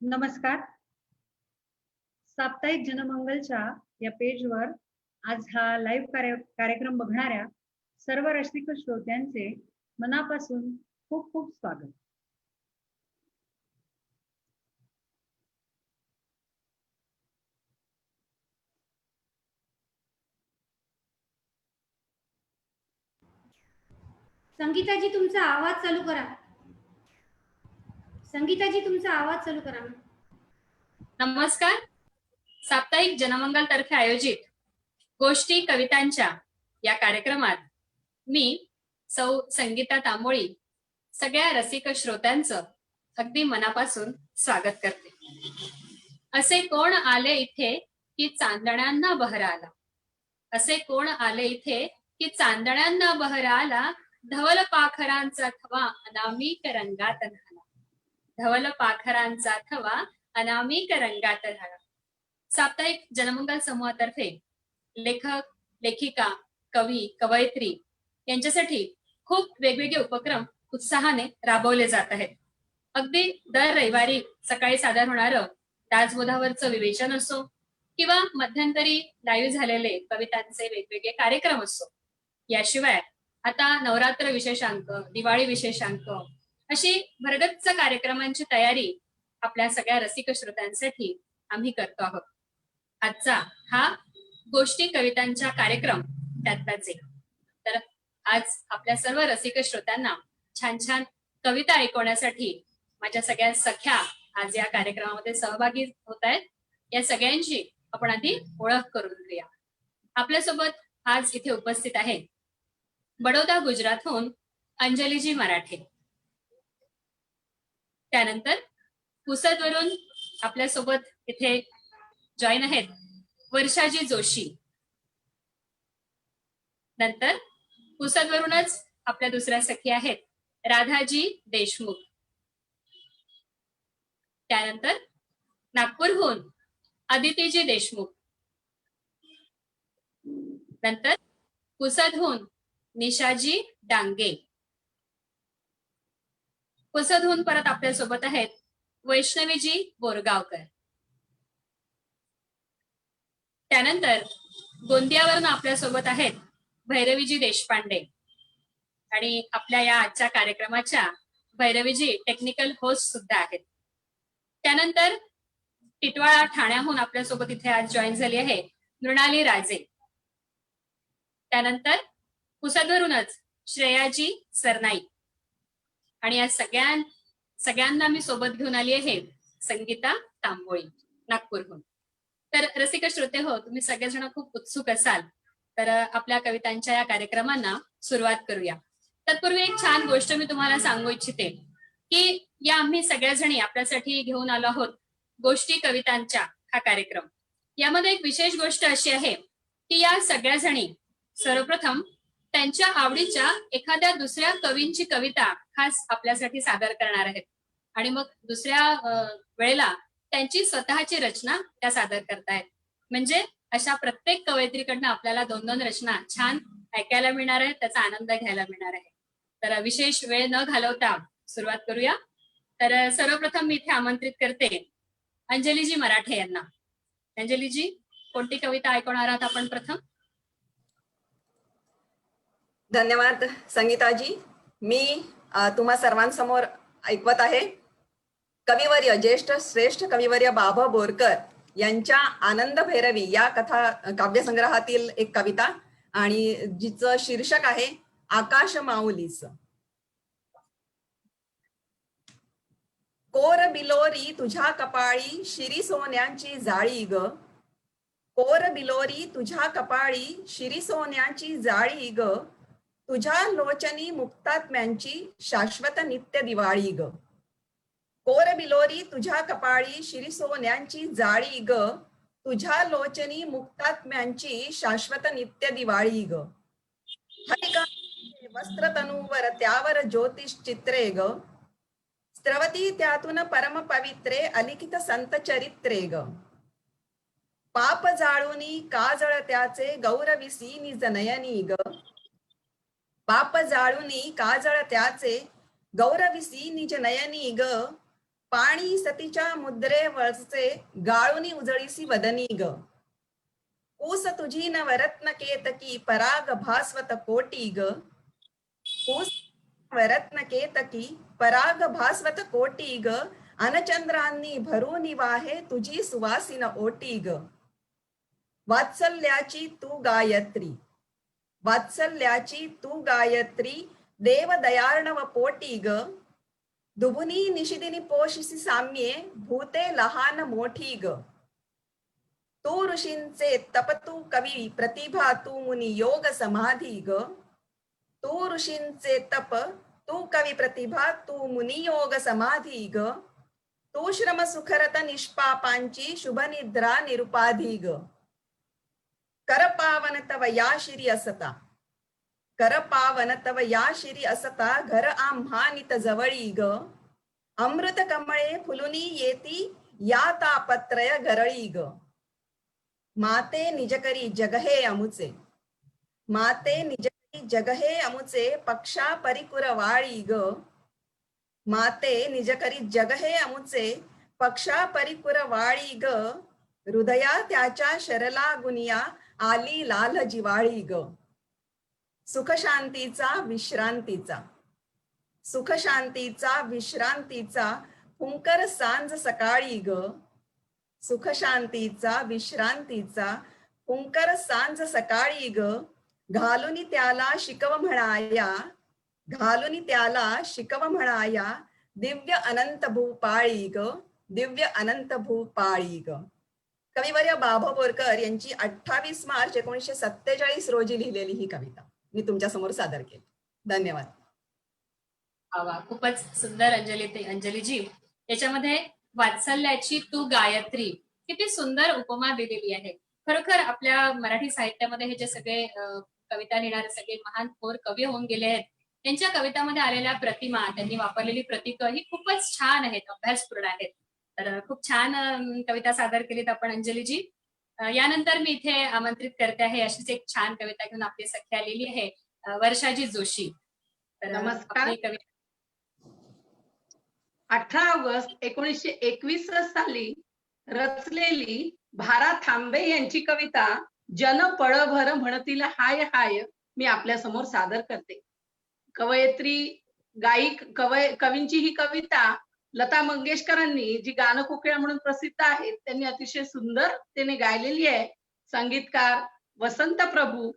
नमस्कार. साप्ताहिक जनमंगलच्या या पेजवर आज हा लाईव्ह कार्यक्रम बघणाऱ्या सर्व रसिक श्रोत्यांचे मनापासून खूप खूप स्वागत. संगीताजी तुमचा आवाज चालू करा. संगीताजी तुमचा आवाज चालू करा. नमस्कार. साप्ताहिक जनमंगल तर्फे आयोजित गोष्टी कवितांच्या या कार्यक्रमात मी सौ संगीता तांबोळी सगळ्या रसिक श्रोत्यांचं अगदी मनापासून स्वागत करते. असे कोण आले इथे की चांदण्यांना बहर आला. असे कोण आले इथे की चांदण्यांना बहर आला. धवल पाखरांचा थवा अनामिक रंगात झाला. धवल पाखरांचा थवा अनामिक रंगात झाला. साप्ताहिक जनमंगल समूहातर्फे लेखक, लेखिका, कवी, कवयित्री यांच्यासाठी खूप वेगवेगळे उपक्रम उत्साहाने राबवले जात आहेत. अगदी दर रविवारी सकाळी सादर होणारं दासबोधावरचं विवेचन असो किंवा मध्यंतरी लाईव्ह झालेले कवितांचे वेगवेगळे कार्यक्रम असो, याशिवाय आता नवरात्र विशेषांक, दिवाळी विशेषांक अशी भरगच्च कार्यक्रमांची तयारी आपल्या सगळ्या रसिक श्रोत्यांसाठी आम्ही करतो आहोत. आजचा हा गोष्टी कवितांच्या कार्यक्रम त्यातलाच एक. तर आज आपल्या सर्व रसिक श्रोत्यांना छान छान कविता ऐकवण्यासाठी माझ्या सगळ्या सख्या आज या कार्यक्रमामध्ये सहभागी होत आहेत. या सगळ्यांची आपण आधी ओळख करून घेऊया. आपल्यासोबत आज इथे उपस्थित आहे बडोदा गुजरातहून अंजलीजी मराठे. त्यानंतर पुसदवरून आपल्यासोबत इथे जॉईन आहेत वर्षाजी जोशी. नंतर पुसदवरूनच आपल्या दुसऱ्या सखी आहेत राधाजी देशमुख. त्यानंतर नागपूरहून आदितीजी देशमुख. नंतर पुसदहून निशाजी डांगे. पुसदहून परत आपल्यासोबत आहेत वैष्णवीजी बोरगावकर. त्यानंतर गोंदियावरून आपल्यासोबत आहेत भैरवीजी देशपांडे. आणि आपल्या या आजच्या कार्यक्रमाच्या भैरवीजी टेक्निकल होस्ट सुद्धा आहेत. त्यानंतर टिटवाळा ठाण्याहून आपल्यासोबत इथे आज जॉईन झाली आहे मृणाली राजे. त्यानंतर पुसदवरूनच श्रेयाजी सरनाई. आणि या सगळ्यांना मी सोबत घेऊन आली आहे संगीता तांबोळी नागपूरहून. तर रसिक श्रोते हो, तुम्ही सगळेजण खूप उत्सुक असाल तर आपल्या कवितांच्या या कार्यक्रमांना सुरुवात करूया. तत्पूर्वी एक छान गोष्ट मी तुम्हाला सांगू इच्छिते की या आम्ही सगळ्याजणी आपल्यासाठी घेऊन आलो आहोत गोष्टी कवितांच्या हा कार्यक्रम. यामध्ये एक विशेष गोष्ट अशी आहे की या सगळ्या जणी सर्वप्रथम त्यांच्या आवडीच्या एखाद्या दुसऱ्या कवींची कविता खास आपल्यासाठी सादर करणार आहेत आणि मग दुसऱ्या वेळेला त्यांची स्वतःची रचना त्या सादर करतायत. म्हणजे अशा प्रत्येक कवयित्रीकडनं आपल्याला 2-2 रचना छान ऐकायला मिळणार आहे, त्याचा आनंद घ्यायला मिळणार आहे. तर विशेष वेळ न घालवता सुरुवात करूया. तर सर्वप्रथम मी इथे आमंत्रित करते अंजलीजी मराठे यांना. अंजलीजी, कोणती कविता ऐकवणार आहात आपण प्रथम? धन्यवाद संगीताजी. मी तुम्हा सर्वांसमोर ऐकवत आहे कविवर्य ज्येष्ठ श्रेष्ठ कविवर्य बाबा बोरकर यांच्या आनंद भैरवी या कथा काव्यसंग्रहातील एक कविता आणि जिचं शीर्षक आहे आकाश माऊलीच. कोर बिलोरी तुझ्या कपाळी शिरी सोन्यांची जाळी ग. कोर बिलोरी तुझ्या कपाळी शिरी सोन्यांची जाळी ग. तुझ्या लोचनी मुक्तात्म्यांची शाश्वत नित्य दिवाळी ग. कोर बिलोरी तुझ्या कपाळी शिरी सोन्यांची जाळी ग. तुझ्या लोचनी मुक्तात्म्यांची शाश्वत नित्य दिवाळी ग. हरिका वस्त्र तनूवर त्यावर ज्योतिष चित्रे ग. स्त्रवती त्यातून परम पवित्रे अलिखित संत चरित्रे ग. पाप जाळूनी काजळ त्याचे गौरविसी निज नयनी ग. पाप जाळूनी काजळ त्याचे गौरविसी निज नयनी ग. पाणी सतीच्या मुद्रे वळचे गाळुनी उजळीसी वदनी ग. कूस तुझी नवरत्न केतकी पराग भास्वत कोटी ग. कूस वरत्न केतकी पराग भास्वत कोटी ग. अनचंद्रांनी भरून वाहे तुझी सुवासिन ओटी ग. वात्सल्याची तू गायत्री, वात्सल्याची तू गायत्री, देव दयार्णव पोटी ग. दुबुनी निशिदिनी पोषिसी साम्ये भूते लहान मोठी ग. तू ऋषींचे तप तू कवी प्रतिभा तू मुनी योग समाधी ग. तू ऋषींचे तप तू कवी प्रतिभा तू मुनी योग समाधी ग. तू श्रम सुखरत निष्पापांची शुभ निद्रा निरुपाधी ग. कर पावन तव या शिरी असता, कर पावन तव या शिरी असता, घर आम्हा नित जवळी ग. अमृत कमळे फुलुनी येती या तापत्रय गरळी ग. माते निजकरी जगहे अमुचे, माते निजकरी जगहे अमुचे, पक्षा परिकुर वाळी ग. माते निजकरी जगहे अमुचे, पक्षा परिकुर वाळी ग. हृदया त्याच्या शरला गुनिया आली लाल जिवाळी ग. सुख शांतीचा विश्रांतीचा, सुख शांतीचा विश्रांतीचा, हुंकर सांज सकाळी ग. सुख शांतीचा विश्रांतीचा, हुंकर सांज सकाळी ग. घालुनी त्याला शिकव म्हणाया, घालुनी त्याला शिकव म्हणाया, दिव्य अनंत भूपाळी ग. दिव्य अनंत भूपाळी ग. कविवर्य बाभा बोरकर यांची 28 मार्च 1947 रोजी लिहिलेली ही कविता मी तुमच्या समोर सादर केली. धन्यवाद. वा, खूपच सुंदर अंजलीजी. याच्यामध्ये वात्सल्याची तू गायत्री, किती सुंदर उपमा दिलेली आहे. खरोखर आपल्या मराठी साहित्यामध्ये हे जे सगळे कविता लिहिणारे सगळे महान थोर कवी होऊन गेले आहेत, त्यांच्या कवितामध्ये आलेल्या प्रतिमा, त्यांनी वापरलेली प्रतीकं ही खूपच छान आहेत, अभ्यासपूर्ण आहेत. तर खूप छान कविता सादर केलीत आपण अंजलीजी. यानंतर मी इथे आमंत्रित करते आहे अशीच एक छान कविता घेऊन आपली सखी आलेली आहे, वर्षाजी जोशी. तर नमस्कार. आपली कविता 18 ऑगस्ट 1921 साली रचलेली भारा थांबे यांची कविता जन पळभर म्हणतील हाय हाय मी आपल्या समोर सादर करते. कवयित्री गायिक कवींची ही कविता लता मंगेशकरांनी, जी गानकोकिळा म्हणून प्रसिद्ध आहेत, त्यांनी अतिशय सुंदरतेने गायलेली आहे. संगीतकार वसंत प्रभू.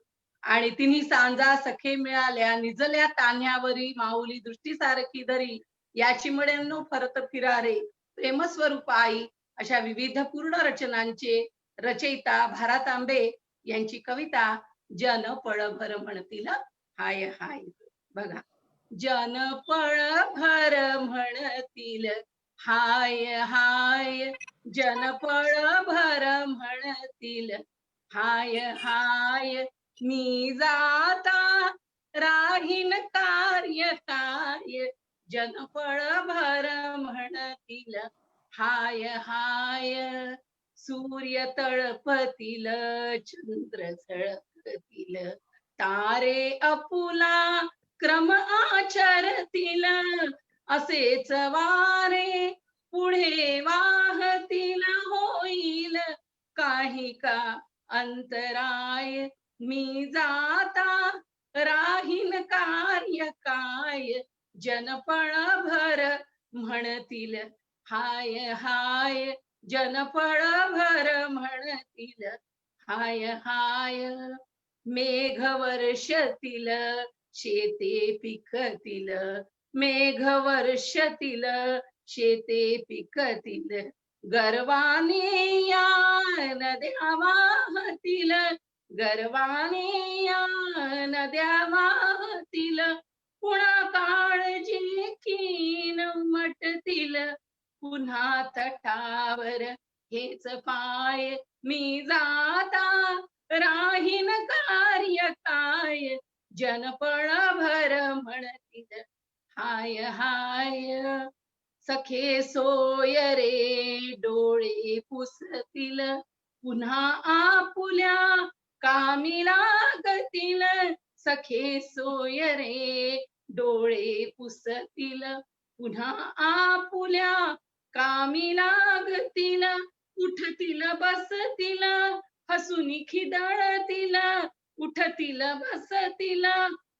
आणि तिन्ही सांजा सखे मिळाल्या निजल्या तान्ह्यावरी माऊली दृष्टी सारखी धरी याची मड्यांनो फरत फिरारे प्रेमस्वरूप आई, अशा विविध पूर्ण रचनांचे रचयिता भारा तांबे यांची कविता जन पळभर म्हणतील हाय हाय. बघा, जन पळभर म्हणतील हाय हाय, जन पळभर म्हणतील हाय हाय, मी जाता राहीन कार्य काय, जन पळभर म्हणतील हाय हाय. सूर्य तळपतील चंद्र झळकतील, तारे अपुला क्रम आचरतील, असेच वारे पुढे वाहतील, होईल काही का अंतराय, मी जाता राहीन कार्य काय, जन पळभर म्हणतील हाय हाय, जन पळभर म्हणतील हाय हाय. मेघ वर्षतील शेते पिकतील, मेघ वर्षतील शेते पिकतील, गर्वाने या नद्या वाहतील, गर्वाने या नद्या वाहतील, पुन्हा काळजी कीन मटतील, पुन्हा तटावर हेच पाय, मी जाता राहीन कार्य काय, जन पळभर म्हणतील हाय हाय. सखे सोय रे डोळे पुसतील, पुन्हा आपुल्या कामी लागतील, सखे सोय रे डोळे पुसतील, पुन्हा आपुल्या कामी लागतील उठतील बसतील हसून खिदळतील उठतील बसतील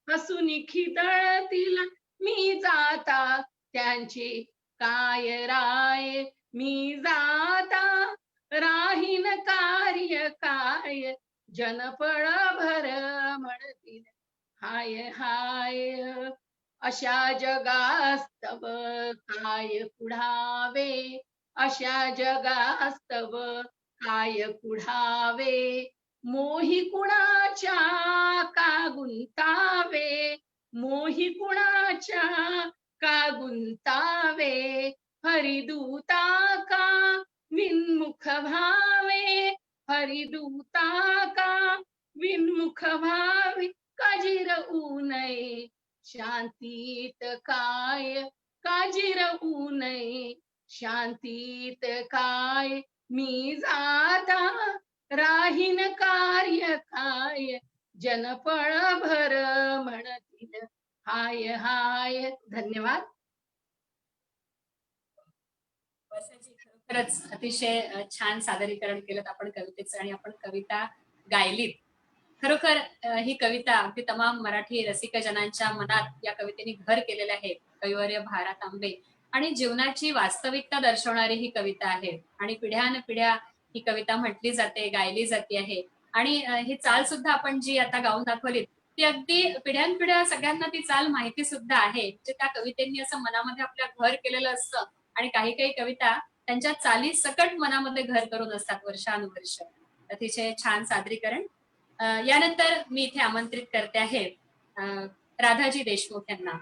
हसून खिदळतील मी जाता त्यांची काय राय मी जाता राहीन कार्य काय जनपळ भर म्हणतील हाय हाय अशा जगास्तव काय पुढावे अशा जगास्तव काय पुढावे मोही कुणाच्या का गुंतावे मोही कुणाच्या का गुंतावे हरिदूता का विन्मुख भावे हरिदूता का विन्मुख भावे काजी रऊ नये शांतीत काय काजी रऊ नये शांतीत काय मी जाता राहीन कार्य काय जनपळ भर म्हणतील हाय हाय. धन्यवाद. वर्षाजी खरोखरच अतिशय छान सादरीकरण केलं आपण कवितेचं आणि आपण कविता गायलीत. खरोखर ही कविता अगदी तमाम मराठी रसिक जनांच्या मनात या कवितेने घर केलेले आहे. कविवर्य भा. तांबे आणि जीवनाची वास्तविकता दर्शवणारी ही कविता आहे आणि पिढ्यानपिढ्या ही कविता म्हटली जाते, गायली जाते आहे. आणि ही चाल सुद्धा आपण जी आता गाऊन दाखवली ती अगदी पिढ्यानपिढ्या सगळ्यांना ती चाल माहिती सुद्धा आहे. जे त्या कवितेंनी असं मनामध्ये आपल्या घर केलेलं असतं आणि काही काही कविता त्यांच्या चाली सकट मनामध्ये घर करून असतात वर्षानुवर्ष. अतिशय छान सादरीकरण. यानंतर मी इथे आमंत्रित करते आहे राधाजी देशमुख यांना.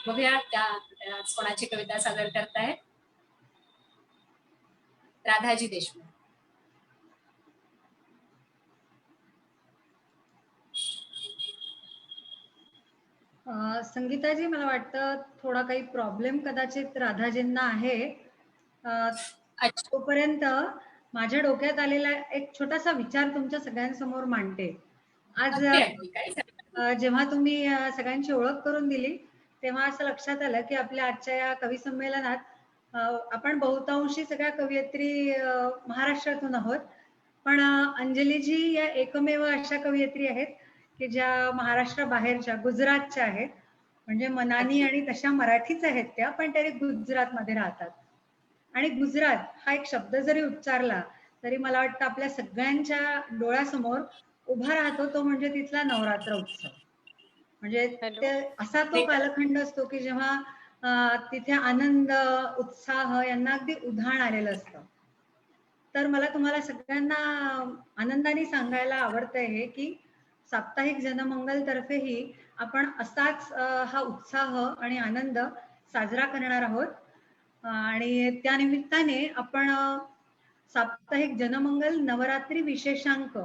बघूया त्या कोणाची कविता सादर करतायत. राधाजी देशमुख. संगीताजी, मला वाटतं थोडा काही प्रॉब्लेम कदाचित राधाजींना आहे. अच्छा. तोपर्यंत माझ्या डोक्यात आलेला एक छोटासा विचार तुमच्या सगळ्यांसमोर मांडते. आज जेव्हा तुम्ही सगळ्यांची ओळख करून दिली तेव्हा असं लक्षात आलं की आपल्या आजच्या या कवी संमेलनात आपण बहुतांशी सगळ्या कवयित्री महाराष्ट्रातून आहोत, पण अंजलीजी या एकमेव अशा कवयित्री आहेत की ज्या महाराष्ट्राबाहेरच्या, गुजरातच्या आहेत. म्हणजे मनानी आणि तशा मराठीच आहेत त्या, पण तरी गुजरातमध्ये राहतात. आणि गुजरात हा एक शब्द जरी उच्चारला तरी मला वाटतं आपल्या सगळ्यांच्या डोळ्यासमोर उभा राहतो तो म्हणजे तिथला नवरात्र उत्सव. म्हणजे ते असा तो कालखंड असतो की जेव्हा तिथे आनंद, उत्साह यांना अगदी उधाण आलेलं असतं. तर मला तुम्हाला सगळ्यांना आनंदाने सांगायला आवडतंय हे की साप्ताहिक जनमंगल तर्फेही आपण असाच हा उत्साह आणि आनंद साजरा करणार आहोत. आणि त्या निमित्ताने आपण साप्ताहिक जनमंगल नवरात्री विशेषांक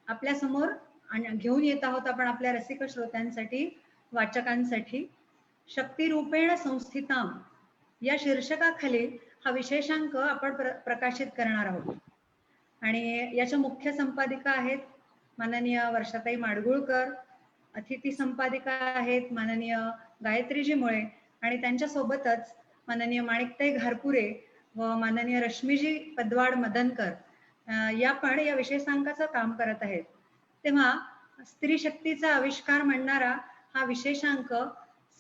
आपल्या समोर घेऊन येत आहोत आपण आपल्या रसिक श्रोत्यांसाठी, वाचकांसाठी. शक्तिरूपेण संस्थिताम या शीर्षकाखाली हा विशेषांक आपण प्रकाशित करणार आहोत. आणि याच्या मुख्य संपादिका आहेत माननीय वर्षाताई माडगुळकर, अतिथी संपादिका आहेत माननीय गायत्रीजी मुळे, आणि त्यांच्या सोबतच माननीय माणिकताई घारपुरे व माननीय रश्मीजी पदवाड मदनकर या पण या विशेषांकाचं काम करत आहेत. तेव्हा स्त्री शक्तीचा आविष्कार म्हणणारा हा विशेषांक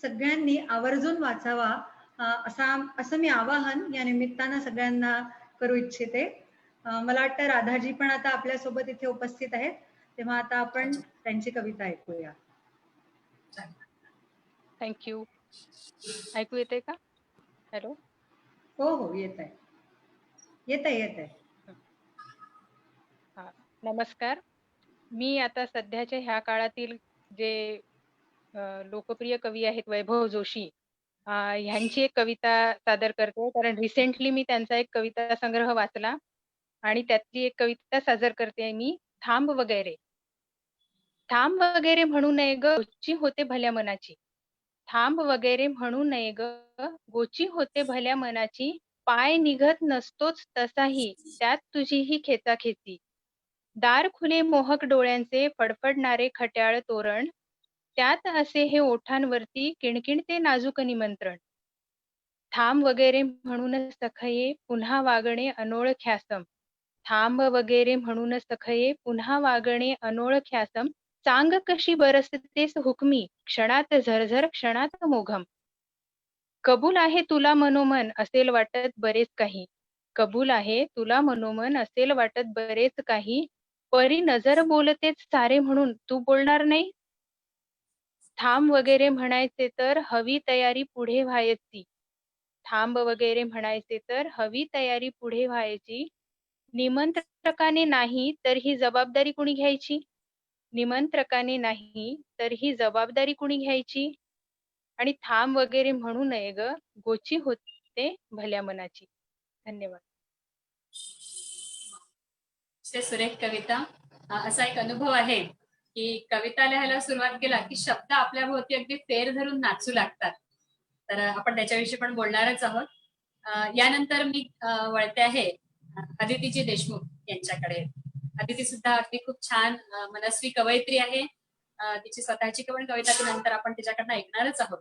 सगळ्यांनी आवर्जून वाचावा असं मी आवाहन या निमित्तानं सगळ्यांना करू इच्छिते. मला वाटतं राधाजी पण आता आपल्यासोबत इथे उपस्थित आहेत, तेव्हा आता आपण त्यांची कविता ऐकूया. थँक्यू. ऐकू येते का? हॅलो. हो हो, येत आहे. हा, नमस्कार. मी आता सध्याच्या ह्या काळातील जे लोकप्रिय कवी आहेत वैभव जोशी ह्यांची एक कविता सादर करते, कारण रिसेंटली मी त्यांचा एक कविता संग्रह वाचला आणि त्यातली एक कविता सादर करते मी. थांब वगैरे. थांब वगैरे म्हणू नये ग, गोची होते भल्या मनाची. थांब वगैरे म्हणू नये ग, गोची होते भल्या मनाची. पाय निघत नसतोच तसाही त्यात तुझीही खेचाखेची. दार खुले मोहक डोळ्यांचे फडफडणारे खट्याळ तोरण, त्यात असे हे ओठांवरती किणकिणते नाजूक निमंत्रण. थांब वगैरे म्हणून सखये पुन्हा वागणे अनोळख्यासम. थांब वगैरे म्हणून सखये पुन्हा वागणे अनोळख्यासम. चांग कशी बरसतेस हुकमी क्षणात झरझर क्षणात मोघम. कबूल आहे तुला मनोमन असेल वाटत बरेच काही. कबूल आहे तुला मनोमन असेल वाटत बरेच काही. परी नजर बोलतेच सारे म्हणून तू बोलणार नाही. थांब वगैरे म्हणायचे तर हवी तयारी पुढे व्हायची. थांब वगैरे म्हणायचे तर हवी तयारी पुढे व्हायची. निमंत्रकाने नाही तर ही जबाबदारी कुणी घ्यायची. निमंत्रकाने नाही तर ही जबाबदारी कुणी घ्यायची. आणि थांब वगैरे म्हणू नये ग गोची होते भल्या मनाची. धन्यवाद. सुरेख कविता. असा एक अनुभव आहे की कविता लिहायला सुरुवात केला की शब्द आपल्या भोवती अगदी फेर धरून नाचू लागतात. तर आपण त्याच्याविषयी पण बोलणारच आहोत. यानंतर मी वळते आहे अदितीजी देशमुख यांच्याकडे. अदिती सुद्धा अगदी खूप छान मनस्वी कवयित्री आहे. तिची स्वतःची पण कविता नंतर आपण तिच्याकडनं ऐकणारच आहोत.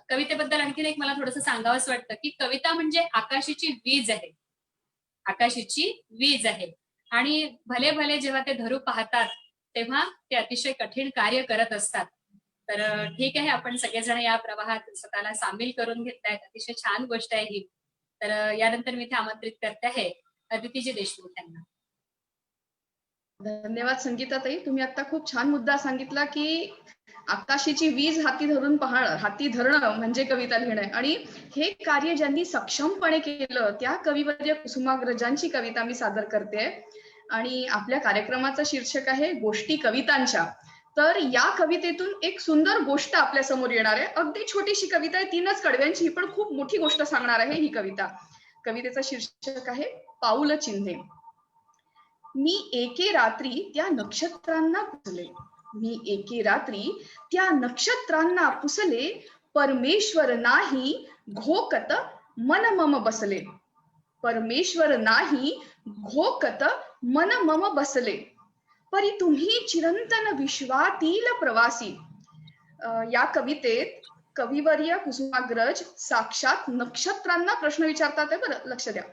कवितेबद्दल आणखीन एक मला थोडंसं सांगावंच वाटतं की कविता म्हणजे आकाशाची वीज आहे. आकाशाची वीज आहे आणि भले भले जेव्हा ते धरू पाहतात तेव्हा ते अतिशय कठीण कार्य करत असतात. तर ठीक आहे, आपण सगळेजण या प्रवाहात स्वतःला सामील करून घेतायत. अतिशय छान गोष्ट आहे ही. तर यानंतर मी इथे आमंत्रित करते आहे अदितीजी देशमुख यांना. धन्यवाद संगीताताई. तुम्ही आता खूप छान मुद्दा सांगितला की आकाशाची वीज हाती धरणं म्हणजे कविता लिहिणं. आणि हे कार्य ज्यांनी सक्षमपणे केलं त्या कविवर्य कुसुमाग्रजांची कविता मी सादर करते. आणि आपल्या कार्यक्रमाचं शीर्षक आहे गोष्टी कवितांच्या. तर या कवितेतून एक सुंदर गोष्ट आपल्या समोर येणार आहे. अगदी छोटीशी कविता आहे, 3च कडव्यांची, ही पण खूप मोठी गोष्ट सांगणार आहे ही कविता. कवितेचं शीर्षक आहे पाऊल चिन्हे. मी एके रात्री त्या नक्षत्रांना पुसले. मी एके रात्री त्या नक्षत्रांना पुसले. परमेश्वर नाही घोकत मन मम बसले. परमेश्वर नाही घोकत मन मम बसले. परी तुम्ही चिरंतन विश्वातील प्रवासी. या कवितेत कविवर्य कुसुमाग्रज साक्षात नक्षत्रांना प्रश्न विचारतात आहे. बरं लक्ष द्या.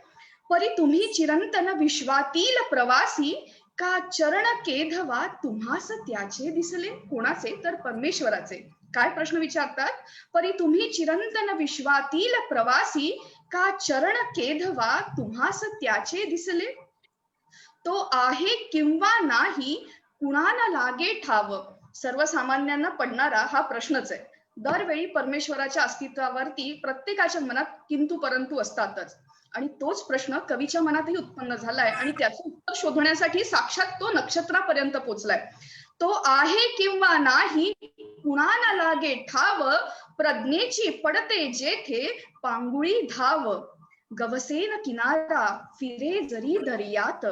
परी तुम्ही चिरंतन विश्वातील प्रवासी का चरण केधवा तुम्हास त्याचे दिसले. कोणाचे? तर परमेश्वराचे. काय प्रश्न विचारतात? परी तुम्ही चिरंतन विश्वातील प्रवासी का चरण केधवा तुम्हास त्याचे दिसले. तो आहे किंवा नाही कुणाला लागे ठाव. सर्वसामान्यांना पडणारा हा प्रश्नच आहे. दरवेळी परमेश्वराच्या अस्तित्वावरती प्रत्येकाच्या मनात किंतु परंतु असतातच. आणि तोच प्रश्न कवीच्या मनातही उत्पन्न झालाय आणि त्याचं उत्तर शोधण्यासाठी साक्षात तो नक्षत्रापर्यंत पोहोचलाय. तो आहे किंवा नाही कुणाला लागे ठाव. प्रज्ञेची पडते जेथे पांगुळी धाव. गवसेन किनारा फिरे जरी दर्यात.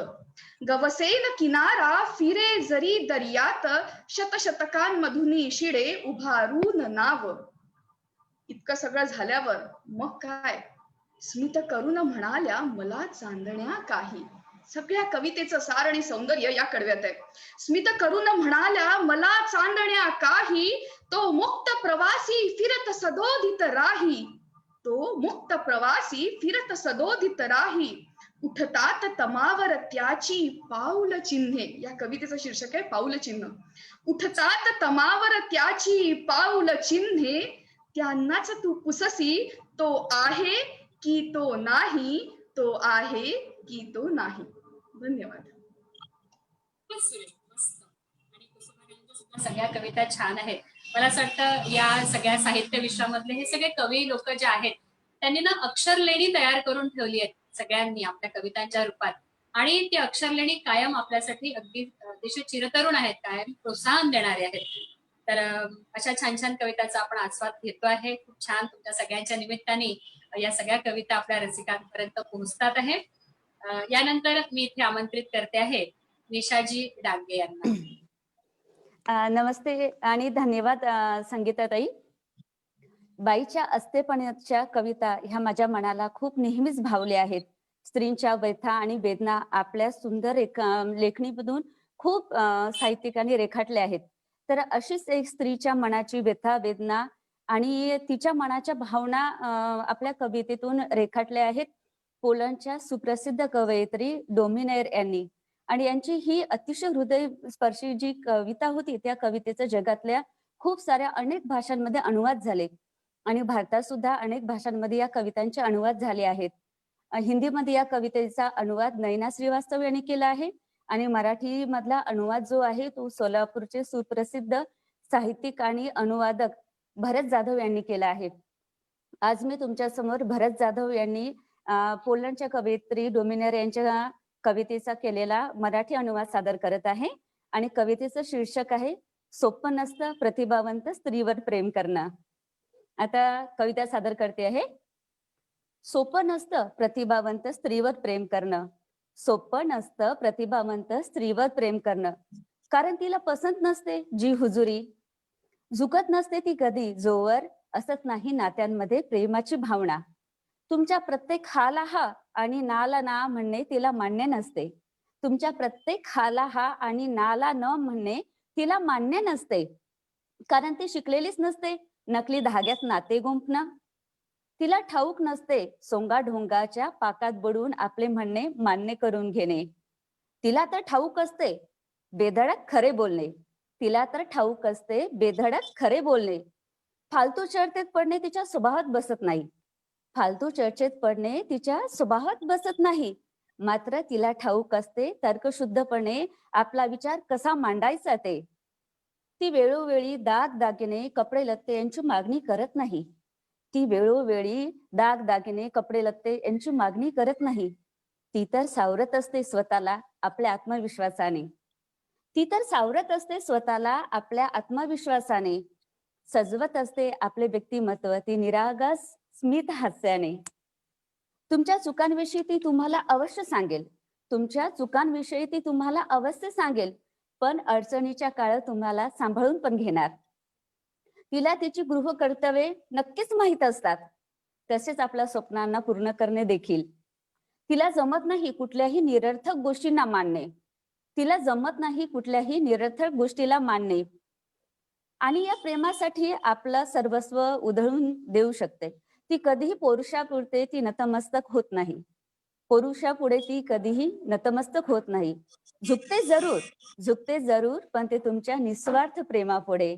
गवसेन किनारा फिरे जरी दर्यात. शतशतकांमधून शिडे उभारून नाव. इतकं सगळं झाल्यावर मग काय? स्मित करून म्हणाल्या मला चांदण्या काही. सगळ्या कवितेचं सार आणि सौंदर्य या कडव्यात आहे. स्मित करून म्हणाल्या मला चांदण्या काही. तो मुक्त प्रवासी फिरत सदोदित राही. तो मुक्त प्रवासी फिरत सदोदित राही. उठतात तमावर त्याची पाऊल चिन्हे. या कवितेचं शीर्षक आहे पाऊल चिन्ह. उठतात तमावर त्याची पाऊल चिन्हे. त्यांनाच तू पुससी. तो आहे की तो नाही. तो आहे की तो नाही. धन्यवाद. सगळ्या कविता छान आहेत. मला असं वाटतं या सगळ्या साहित्य विश्वामधले हे सगळे कवी लोक जे आहेत त्यांनी ना अक्षरलेणी तयार करून ठेवली आहेत सगळ्यांनी आपल्या कवितांच्या रूपात. आणि ती अक्षरलेणी कायम आपल्यासाठी अगदी अतिशय चिरतरुण आहेत, कायम प्रोत्साहन देणारे आहेत. तर अशा छान छान कवितांचा आपण आस्वाद घेतो आहे. खूप छान तुमच्या सगळ्यांच्या निमित्ताने या सगळ्या कविता आपल्या रसिकांपर्यंत पोहोचतात आहे. यानंतर मी इथे आमंत्रित करते आहे निशाजी डांगे यांना. नमस्ते आणि धन्यवाद संगीताताई. बाईच्या अस्तेपणाच्या कविता ह्या माझ्या मनाला खूप नेहमीच भावल्या आहेत. स्त्रींच्या व्यथा आणि वेदना आपल्या सुंदर लेखणीमधून खूप साहित्यिकांनी रेखाटल्या आहेत. तर अशीच एक स्त्रीच्या मनाची व्यथा वेदना आणि तिच्या मनाच्या भावना आपल्या कवितेतून रेखाटल्या आहेत पोलंडच्या सुप्रसिद्ध कवयित्री डोमिनेर यांनी. आणि यांची ही अतिशय हृदयस्पर्शी जी कविता होती त्या कवितेचं जगातल्या खूप साऱ्या अनेक भाषांमध्ये अनुवाद झाले आणि भारतात सुद्धा अनेक भाषांमध्ये या कवितांचे अनुवाद झाले आहेत. हिंदीमध्ये या कवितेचा अनुवाद नैना श्रीवास्तव यांनी केला आहे आणि मराठी मधला अनुवाद जो आहे तो सोलापूरचे सुप्रसिद्ध साहित्यिक आणि अनुवादक भरत जाधव यांनी केला आहे. आज मी तुमच्या समोर भरत जाधव यांनी पोलंडच्या कवयित्री डोमिनेर यांच्या कवितेचा केलेला मराठी अनुवाद सादर करत आहे आणि कवितेचं शीर्षक आहे सोपं नसतं प्रतिभावंत स्त्रीवर प्रेम करणं. आता कविता सादर करते आहे. सोपं नसतं प्रतिभावंत स्त्रीवर प्रेम करणं, सोपं नसतं प्रतिभावंत स्त्रीवर प्रेम करणं, कारण तिला पसंत नसते जी हुजुरी, झुकत नसते ती कधी जोवर असत नाही नात्यांमध्ये प्रेमाची भावना. तुमच्या प्रत्येक हाला हा आणि नाला ना म्हणणे तिला मान्य नसते, तुमच्या प्रत्येक हाला हा आणि नाला न म्हणणे तिला मान्य नसते, कारण ती शिकलेलीच नसते नकली धाग्यात नाते गुंफणं. तिला ठाऊक नसते सोंगा ढोंगाच्या पाकात बुडून आपले म्हणणे मान्य करून घेणे. तिला तर ठाऊक असते बेधडक खरे बोलणे, तिला तर ठाऊक असते बेधडक खरे बोलणे. फालतू चर्चेत पडणे तिच्या स्वभावात बसत नाही, फालतू चर्चेत पडणे तिच्या स्वभावात बसत नाही. मात्र तिला ठाऊक असते तर्कशुद्धपणे आपला विचार कसा मांडायचा ते. ती वेळोवेळी दाग दागिने कपडे लत्ते यांची मागणी करत नाही, ती वेळोवेळी दाग दागिने कपडे लत्ते यांची मागणी करत नाही. ती तर सावरत असते स्वतःला आपल्या आत्मविश्वासाने, ती तर सावरत असते स्वतःला आपल्या आत्मविश्वासाने. सजवत असते आपले व्यक्तिमत्व ती निरागस स्मित हास्याने. तुमच्या चुकांविषयी ती तुम्हाला अवश्य सांगेल, तुमच्या चुकांविषयी ती तुम्हाला अवश्य सांगेल, पण अडचणीच्या काळात तुम्हाला सांभाळून पण घेणार. तिला तिची गृह कर्तव्ये नक्कीच माहित असतात, तसेच आपल्या स्वप्नांना पूर्ण करणे देखील. तिला जमत नाही कुठल्याही निरर्थक गोष्टींना मानणे, तिला जमत नाही कुठल्याही निरर्थक गोष्टीला मानणे. आणि या प्रेमासाठी आपलं सर्वस्व उधळून देऊ शकते. ती कधीही पुरुषापुरते ती नतमस्तक होत नाही, पुरुषापुढे ती कधीही नतमस्तक होत नाही. झुकते जरूर पण ते तुमच्या निस्वार्थ प्रेमापुढे,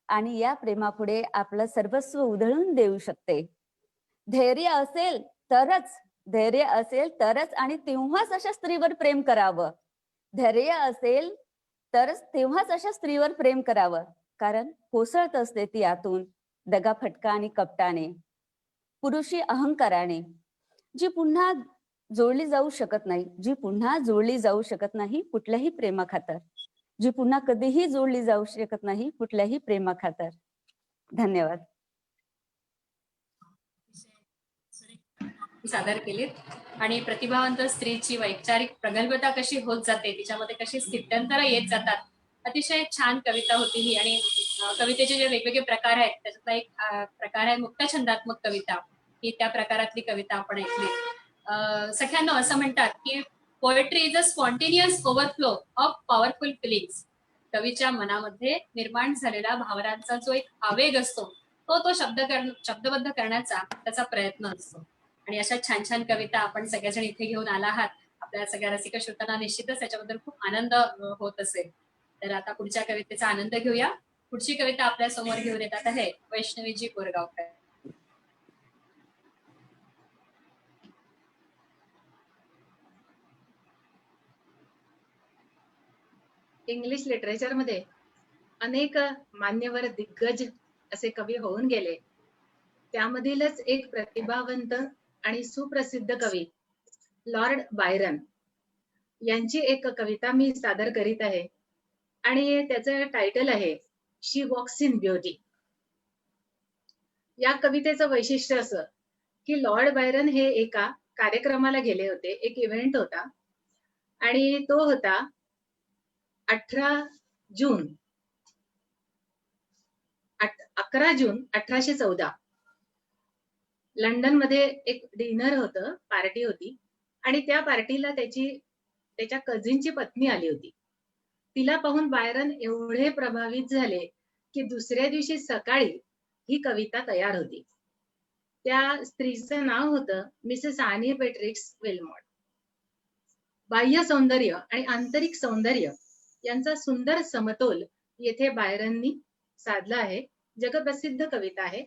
आणि या प्रेमापुढे आपलं सर्वस्व उधळून देऊ शकते. धैर्य असेल तरच आणि तेव्हाच अशा स्त्रीवर प्रेम करावं. धैर्य असेल तरच तेव्हाच अशा स्त्रीवर प्रेम करावं, कारण कोसळत असते ती आतून दगाफटका आणि कपटाने, पुरुषी अहंकाराने, जी पुन्हा जोडली जाऊ शकत नाही, जी पुन्हा जोडली जाऊ शकत नाही कुठल्याही प्रेमाखातर, जी पुन्हा कधीही जोडली जाऊ शकत नाही कुठल्याही प्रेमाखातर. धन्यवाद. सादर केलीत आणि प्रतिभावंत स्त्रीची वैचारिक प्रगल्भता कशी होत जाते, तिच्यामध्ये कशी स्थित्यंतर येत जातात, अतिशय छान कविता होती ही. आणि कवितेचे जे वेगवेगळे प्रकार आहेत त्याच्यातला एक प्रकार आहे मुक्त छंदात्मक कविता. ही त्या प्रकारातली कविता आपण ऐकली. सगळ्यांना असं म्हणतात की poetry is a spontaneous overflow of powerful feelings. कवीच्या मनामध्ये निर्माण झालेला भावनांचा जो एक आवेग असतो तो शब्दबद्ध करण्याचा त्याचा प्रयत्न असतो. आणि अशा छान छान कविता आपण सगळ्याजण इथे घेऊन आला आहात. आपल्या सगळ्या रसिक श्रोतांना निश्चितच त्याच्याबद्दल खूप आनंद होत असेल. तर आता पुढच्या कवितेचा आनंद घेऊया. पुढची कविता आपल्या समोर घेऊन येतात आहे वैष्णवीजी कोरगावकर. इंग्लिश लिटरेचरमध्ये अनेक मान्यवर दिग्गज असे कवी होऊन गेले. त्यामधीलच एक प्रतिभावंत आणि सुप्रसिद्ध कवी लॉर्ड बायरन यांची एक कविता मी सादर करीत आहे आणि त्याचं टायटल आहे शी वॉक्स इन ब्युटी. या कवितेचं वैशिष्ट्य असं की लॉर्ड बायरन हे एका कार्यक्रमाला गेले होते, एक इव्हेंट होता आणि तो होता 11 जून 1814. लंडन मध्ये एक डिनर होतं, पार्टी होती आणि त्या पार्टीला त्याच्या कझिनची पत्नी आली होती. तिला पाहून बायरन एवढे प्रभावित झाले की दुसऱ्या दिवशी सकाळी ही कविता तयार होती. त्या स्त्रीचं नाव होतं मिसेस आनी बेट्रिक्स विल्मॉट. बाह्य सौंदर्य आणि आंतरिक सौंदर्य यांचा सुंदर समतोल येथे बायरननी साधला आहे. जगप्रसिद्ध कविता आहे.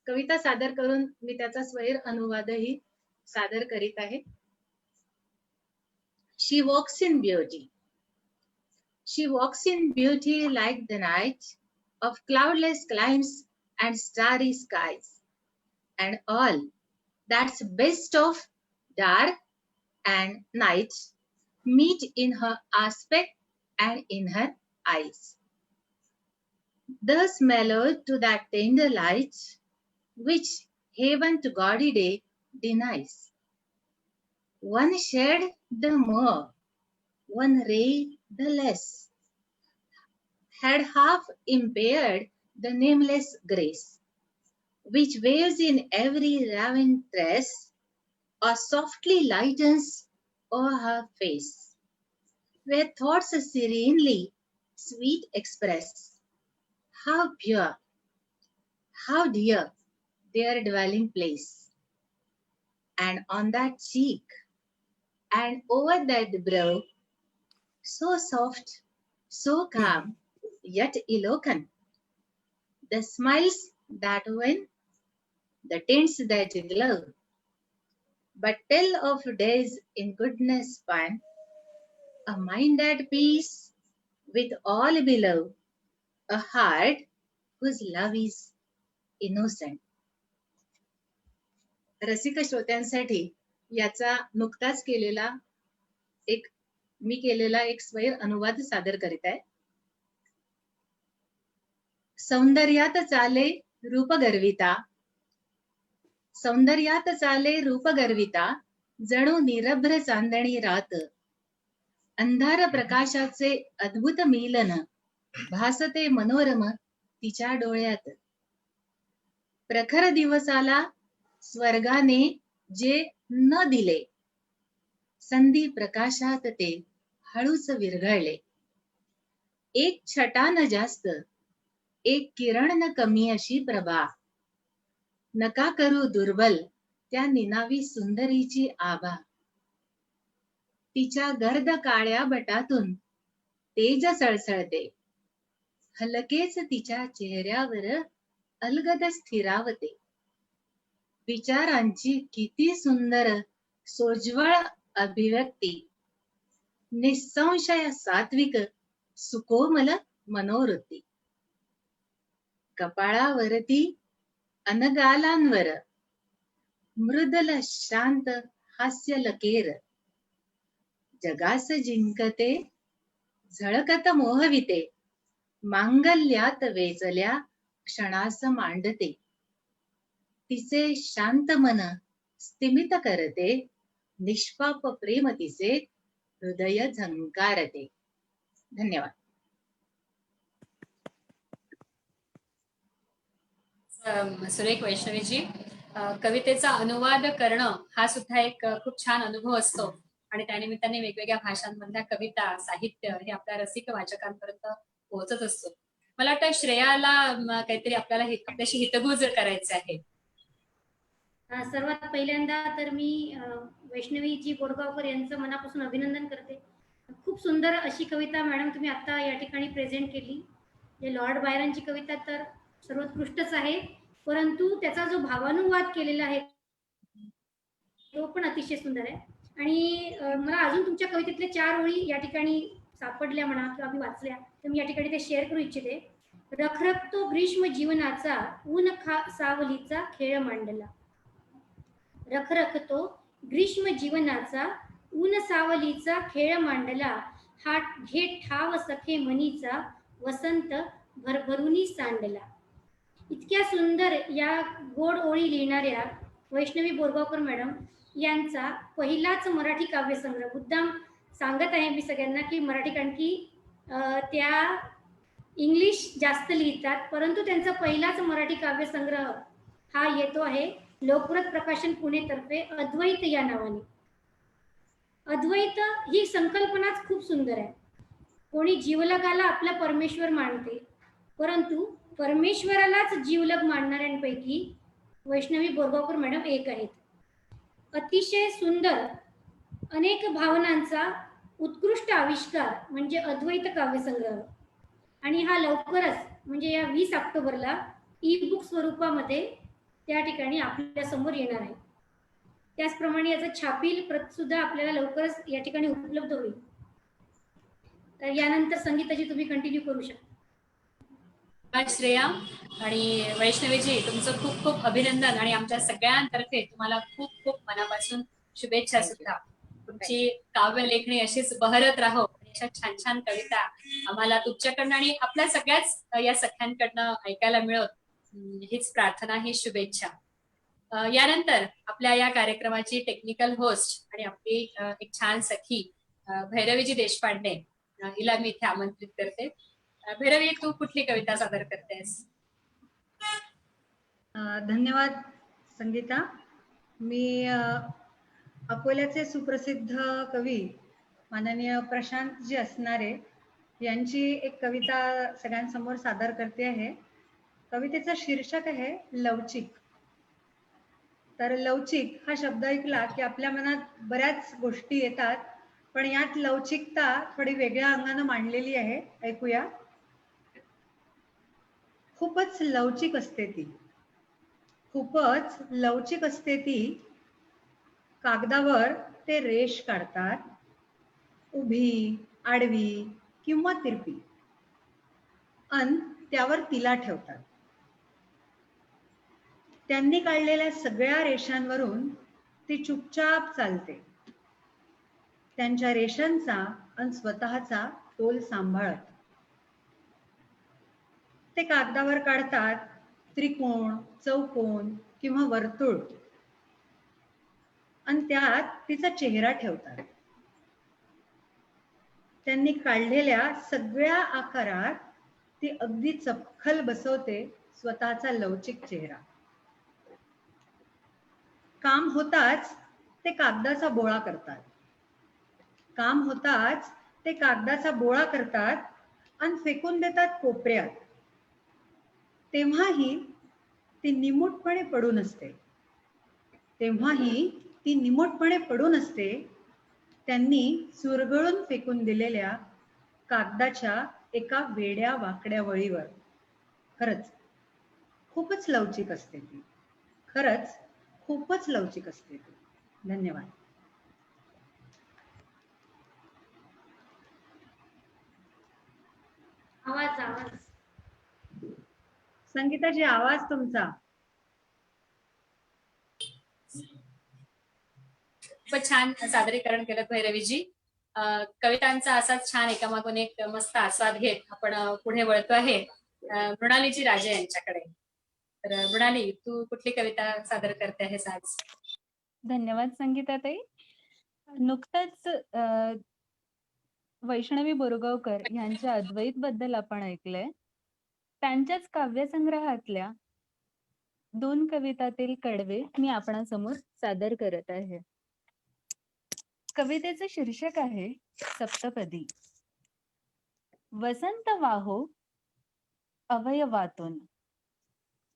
कविता सादर करून मी त्याचा स्वैर अनुवादही सादर करीत आहे. She walks in beauty. She walks in beauty like the night of cloudless climes and starry skies, and all that's best of dark and night meet in her aspect and in her eyes. Thus mellowed to that tender light which heaven to gaudy day denies. One shade the more, one ray the less, had half impaired the nameless grace, which waves in every raven tress, or softly lightens o'er her face, where thoughts serenely sweet express, how pure, how dear their dwelling place. And on that cheek, and over that brow, so soft, so calm, yet eloquent, the smiles that win, the tints that glow, but tell of days in goodness spent, a mind at peace with all below, a heart whose love is innocent. रसिक श्रोत्यांसाठी याचा नुकताच मी केलेला एक स्वैर अनुवाद सादर करीत आहे. सौंदर्यात चाले रूप गर्विता, सौंदर्यात चाले रूप गर्विता, जणू निरभ्र चांदणी रात, अंधार प्रकाशाचे अद्भुत मिलन, भासते मनोरम तिच्या डोळ्यात. प्रखर दिवसाला स्वर्गाने जे न दिले, संधी प्रकाशात ते हळूच विरघळले. एक छटा न जास्त, एक किरण न कमी अशी प्रभा, नका करू दुर्बल त्या निनावी सुंदरीची आभा. तिच्या गर्द काळ्या बटातून तेज सळसळते, हलकेच तिच्या चेहऱ्यावर अलगद स्थिरावते. विचारांची किती सुंदर सोज्वळ अभिव्यक्ती, निसंशय सात्विक सुकोमल मनोवृत्ती. कपाळावरती अनगालांवर मृदल शांत हास्य लकेर, जगास जिंकते झळकत मोहविते, मांगल्यात वेचल्या क्षणास मांडते. तिचे शांत मन स्तिमित करते, निष्पाप प्रेम तिचे हृदय झंकारते. धन्यवाद. सुरेख वैष्णवीजी, कवितेचा अनुवाद करणं हा सुद्धा एक खूप छान अनुभव असतो आणि त्यानिमित्ताने वेगवेगळ्या भाषांमधल्या कविता साहित्य हे आपल्या रसिक वाचकांपर्यंत पोहोचत असतो. मला वाटतं श्रेयाला काहीतरी आपल्याशी हितगुज करायचं आहे. सर्वात पहिल्यांदा तर मी वैष्णवीजी बोरगावकर यांचं मनापासून अभिनंदन करते. खूप सुंदर अशी कविता मॅडम तुम्ही आता या ठिकाणी प्रेझेंट केली. हे लॉर्ड बायरनची कविता तर सर्वोत्कृष्टच आहे, परंतु त्याचा जो भावानुवाद केलेला आहे तो पण अतिशय सुंदर आहे. आणि मला अजून तुमच्या कवितेतले 4 ओळी या ठिकाणी सापडल्या म्हणा किंवा मी वाचल्या, तर मी या ठिकाणी ते शेअर करू इच्छिते. रखरखतो ग्रीष्म जीवनाचा ऊन सावलीचा खेळ मांडला. रखरखतो ग्रीष्म जीवनाचा ऊन सावलीचा खेळ मांडला, हा घे ठाव सखे मनीचा वसंत भरभरुनी सांडला. इतक्या सुंदर या गोड ओळी लिहिणाऱ्या वैष्णवी बोरगावकर मॅडम यांचा पहिलाच मराठी काव्यसंग्रह, मुद्दाम सांगत आहे मी सगळ्यांना की मराठी, कारण की त्या इंग्लिश जास्त लिहितात, परंतु त्यांचा पहिलाच मराठी काव्यसंग्रह हा येतो आहे लोकव्रत प्रकाशन पुणे तर्फे अद्वैत या नावाने. अद्वैत ही संकल्पनाच खूप सुंदर आहे. कोणी जीवलगाला आपला परमेश्वर मानते, परंतु परमेश्वरालाच जीवलग मानणाऱ्यांपैकी वैष्णवी बोरगावकर मॅडम एक आहेत. अतिशय सुंदर अनेक भावनांचा उत्कृष्ट आविष्कार म्हणजे अद्वैत काव्यसंग्रह, आणि हा लवकरच म्हणजे या 20 ऑक्टोबरला ई बुक स्वरूपामध्ये त्या ठिकाणी आपल्या समोर येणार आहे. त्याचप्रमाणे याचं छापील प्रत सुद्धा आपल्याला लवकरच या ठिकाणी उपलब्ध होईल. तर यानंतर संगीताची तुम्ही कंटिन्यू करू शकता. श्रेया आणि वैष्णवीजी, तुमचं खूप खूप अभिनंदन आणि आमच्या सगळ्यांतर्फे तुम्हाला खूप खूप मनापासून शुभेच्छा सुद्धा. तुमची काव्य लेखणी अशीच बहरत राहो, अशा छान छान कविता आम्हाला तुमच्याकडनं आणि आपल्या सगळ्याच या सख्यांकडनं ऐकायला मिळत, हीच प्रार्थना, ही शुभेच्छा. यानंतर आपल्या या कार्यक्रमाची टेक्निकल होस्ट आणि आपली एक छान सखी भैरवीजी देशपांडे, हिला मी इथे आमंत्रित करते. भैरवी, तू कुठली कविता सादर करतेस? धन्यवाद संगीता. मी अकोल्याचे सुप्रसिद्ध कवी माननीय प्रशांतजी असणारे यांची एक कविता सगळ्यांसमोर सादर करते आहे. कवितेचं शीर्षक आहे लवचिक. तर लवचिक हा शब्द ऐकला की आपल्या मनात बऱ्याच गोष्टी येतात, पण यात लवचिकता थोडी वेगळ्या अंगानं मांडलेली आहे. ऐकूया. खूपच लवचिक असते ती, खूपच लवचिक असते ती, कागदावर ते रेष काढतात, उभी, आडवी किंवा तिरपी, अन त्यावर तिला ठेवतात. त्यांनी काढलेल्या सगळ्या रेषांवरून ती चुपचाप चालते, त्यांच्या रेषांचा अन स्वतःचा तोल सांभाळत. ते कागदावर काढतात त्रिकोण, चौकोन किंवा वर्तुळ, आणि त्यात तिचा चेहरा ठेवतात. त्यांनी काढलेल्या सगळ्या आकारात ती अगदी चपखल बसवते स्वतःचा लवचिक चेहरा. काम होताच ते कागदाचा बोळा करतात, काम होताच ते कागदाचा बोळा करतात आणि फेकून देतात कोपऱ्यात. तेव्हाही ती निमूटपणे पडून असते, तेव्हाही ती निमूटपणे पडून असते त्यांनी चुरगळून फेकून दिलेल्या कागदाच्या एका वेड्या वाकड्या वळीवर. खरंच खूपच लवचिक असते ती, खरंच खूपच लवचिक असते ती. धन्यवाद. आवाज आवाज संगीताची, आवाज तुमचा. खूपच छान सादरीकरण केलं भैरवीजी. कवितांचा असाच छान एकामागून एक मस्त आस्वाद घेत आपण पुढे वळतो आहे मृणालीजी राजे यांच्याकडे. तर मृणाली, तू कुठली कविता सादर करते आहेस आज? धन्यवाद संगीताताई. नुकतंच वैष्णवी बोरगावकर यांच्या अद्वैत बद्दल आपण ऐकलंय. त्यांच्याच काव्यसंग्रहातल्या 2 कवितातील कडवे मी आपणासमोर सादर करत आहे. कवितेचं शीर्षक आहे सप्तपदी. वसंत वाहो अवयवातून,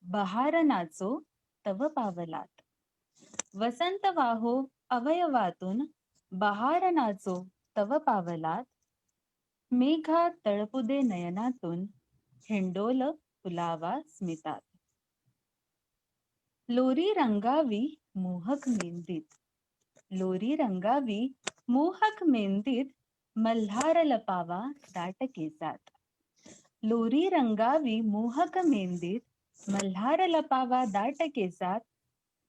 बहार नाचो तव पावलात. वसंत वाहो अवयवातून, बहार नाचो तव पावलात. मेघा तळपू दे नयनातून, हिंडोल फुलावा स्मितात. लोरी रंगावी मोहक मेंदीत, लोरी रंगावी मोहक मेंदीत, मल्हार लपावा दाट केसात. लोरी रंगावी मोहक मेंदीत, मल्हार लपावा दाट केसात.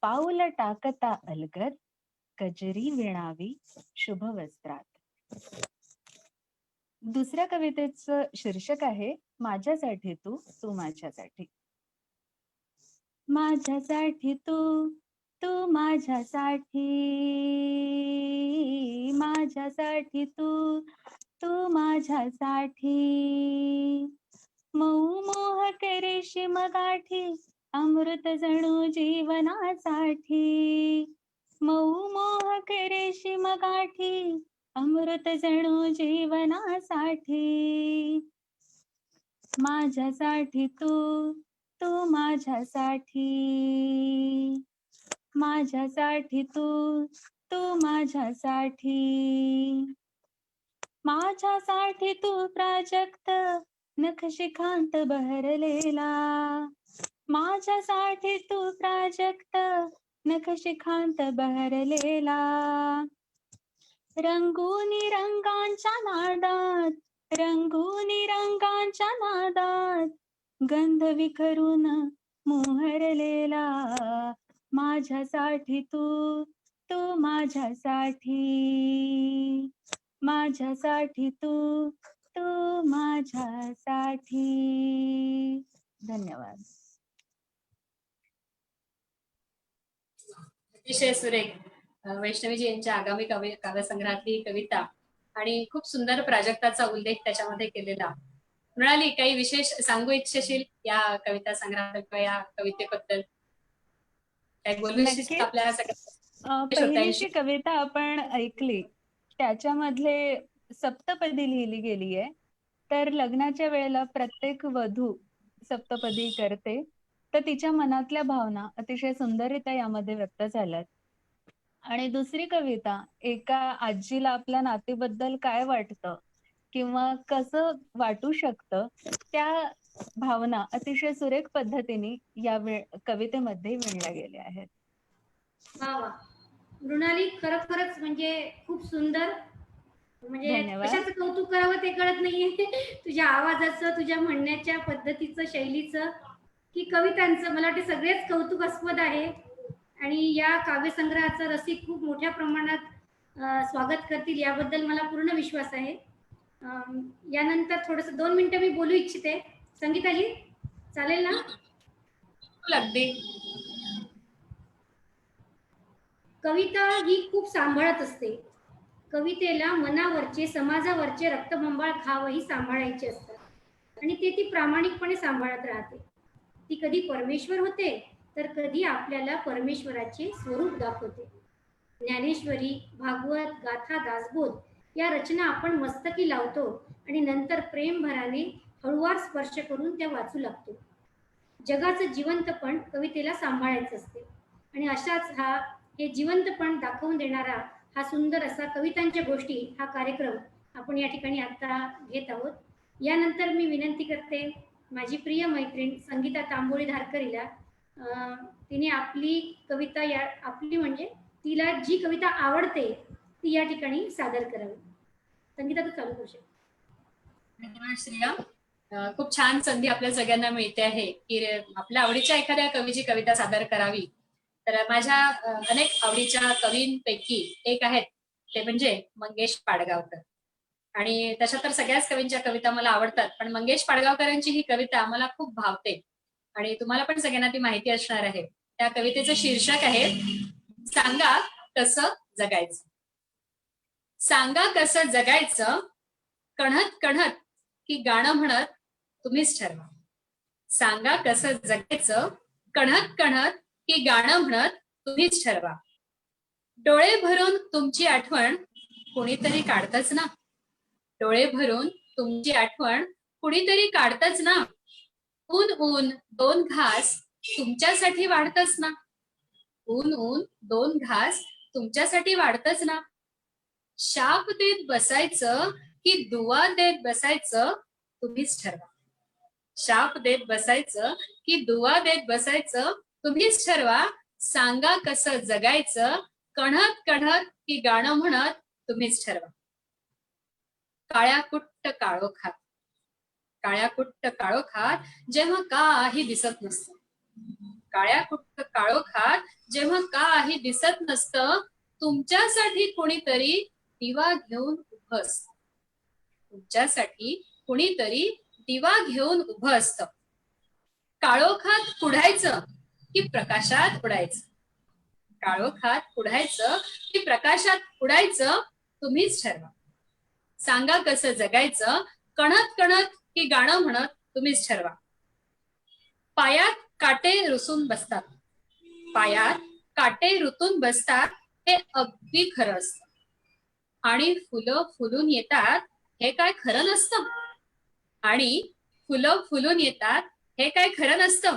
पाऊल टाकता अलगद, कजरी विणावी शुभ वस्त्रात. दुसऱ्या कवितेचं शीर्षक आहे माझ्यासाठी तू, तू माझ्यासाठी. माझ्यासाठी तू, तू माझ्यासाठी, माझ्यासाठी तू, तू माझ्यासाठी. मऊ मोहक रेशीम गाठी, अमृत जणू जीवनासाठी. मऊ मोहक रेशीम गाठी, अमृत जणू जीवनासाठी. माझ्यासाठी तू तू माझ्यासाठी, माझ्यासाठी तू तू माझ्यासाठी, माझ्यासाठी तू प्राजक्त नखशिखांत बहरलेला, माझ्यासाठी तू प्राजक्त नखशिखांत बहरलेला, रंगुनी रंगांच्या नादात, रंगुनी रंगांच्या नादात, गंध विखरून मोहरलेला, माझ्यासाठी तू तू माझ्यासाठी, माझ्यासाठी तू तू माझ्यासाठी. धन्यवाद. अतिशय सुरेख वैष्णवीजी यांच्या आगामी काव्यसंग्रहातली ही कविता आणि खूप सुंदर प्राजक्ताचा उल्लेख त्याच्यामध्ये केलेला. मृणाली, काही विशेष सांगू इच्छिशील या कविता संग्रहात किंवा या कवितेबद्दल? काही बोलू इच्छिशील आपल्या सगळ्या? पहिली जी कविता आपण ऐकली त्याच्यामधले सप्तपदी लिहिली गेली आहे. तर लग्नाच्या वेळेला प्रत्येक वधू सप्तपदी करते, तर तिच्या मनातल्या भावना अतिशय सुंदररित्या यामध्ये व्यक्त झाल्यात. आणि दुसरी कविता एका आजीला आपल्या नातीबद्दल काय वाटतं किंवा कसं वाटू शकतं त्या भावना अतिशय सुरेख पद्धतीने या कवितेमध्ये विणल्या गेल्या आहेत. वा वा, मृणाली, खरंच म्हणजे खूप सुंदर. म्हणजे धन्यवाद. कशाचं कौतुक करावं ते कळत नाहीये. तुझ्या आवाजाचं, तुझ्या म्हणण्याच्या पद्धतीचं, शैलीचं की कवितांचं मला वाटते सगळेच कौतुकास्पद आहे. आणि या काव्यसंग्रहाचं रसिक खूप मोठ्या प्रमाणात स्वागत करतील याबद्दल मला पूर्ण विश्वास आहे. यानंतर थोडस 2 मिनिटं मी बोलू इच्छिते. संगीताजी, चालेल ना? अगदी. कविता ही खूप सांभाळत असते. कवितेला मनावरचे, समाजावरचे रक्तबंबाळ घावही सांभाळायचे असतात आणि ती प्रामाणिकपणे सांभाळत राहते. ती कधी परमेश्वर होते तर कधी आपल्याला परमेश्वराचे स्वरूप दाखवते. ज्ञानेश्वरी, भागवत, गाथा, दासबोध या रचना आपण मस्तकी लावतो आणि नंतर प्रेमभराने हळूवार स्पर्श करून त्या वाचू लागतो. जगाचं जिवंतपण कवितेला सांभाळायचं असते आणि अशाच हे जिवंतपण दाखवून देणारा हा सुंदर असा कवितांच्या गोष्टी हा कार्यक्रम आपण या ठिकाणी आता घेत आहोत. यानंतर मी विनंती करते माझी प्रिय मैत्रीण संगीता तांबोळी धारकरीला, तिने आपली कविता आपली म्हणजे तिला जी कविता आवडते ती या ठिकाणी सादर करावी. संगीता, तू चालू करू शकते. धन्यवाद श्रिया. खूप छान संधी आपल्या सगळ्यांना मिळते आहे की आपल्या आवडीच्या एखाद्या कवीची कविता सादर करावी. तर माझ्या अनेक आवडीच्या कवींपैकी एक आहेत ते म्हणजे मंगेश पाडगावकर. आणि तशा तर सगळ्याच कवींच्या कविता मला आवडतात, पण मंगेश पाडगावकरांची ही कविता मला खूप भावते आणि तुम्हाला पण सगळ्यांना ती माहिती असणार आहे. त्या कवितेचं शीर्षक आहे सांगा कसं जगायचं. सांगा कसं जगायचं, कणत कणत की गाणं म्हणत तुम्हीच ठरवा. सांगा कसं जगायचं, कणत कणत की गाणं म्हणत तुम्हीच ठरवा. डोळे भरून तुमची आठवण कुणीतरी काढतच ना. डोळे भरून तुमची आठवण कुणीतरी काढतच ना. ऊन ऊन 2 घास तुमच्यासाठी वाढतच ना. ऊन ऊन 2 घास तुमच्यासाठी वाढतच ना. शाप देत बसायचं की दुवा देत बसायचं तुम्हीच ठरवा. शाप देत बसायचं की दुवा देत बसायचं तुम्हीच ठरवा. सांगा कसं जगायचं, कणत कणत की गाणं म्हणत तुम्हीच ठरवा. काळ्या कुट्ट काळोखात, काळ्या कुट्ट काळोखात जेव्हा काही दिसत नसतं. काळ्या कुट्ट काळोखात जेव्हा काही दिसत नसतं, तुमच्यासाठी कोणीतरी दिवा घेऊन उभं असतं. तुमच्यासाठी कुणीतरी दिवा घेऊन उभं असतं. काळोखात पुढायचं की प्रकाशात उडायचं. काळोखात पुढायचं की प्रकाशात उडायचं तुम्हीच ठरवा. सांगा कसं जगायचं, कणत कणत की गाणं म्हणत तुम्हीच ठरवा. पायात काटे रुसून बसतात, पायात काटे रुतून बसतात हे अगदी खरं असतं. आणि फुलं फुलून येतात हे काय खरं नसतं. आणि फुलं फुलून येतात हे काय खरं नसतं.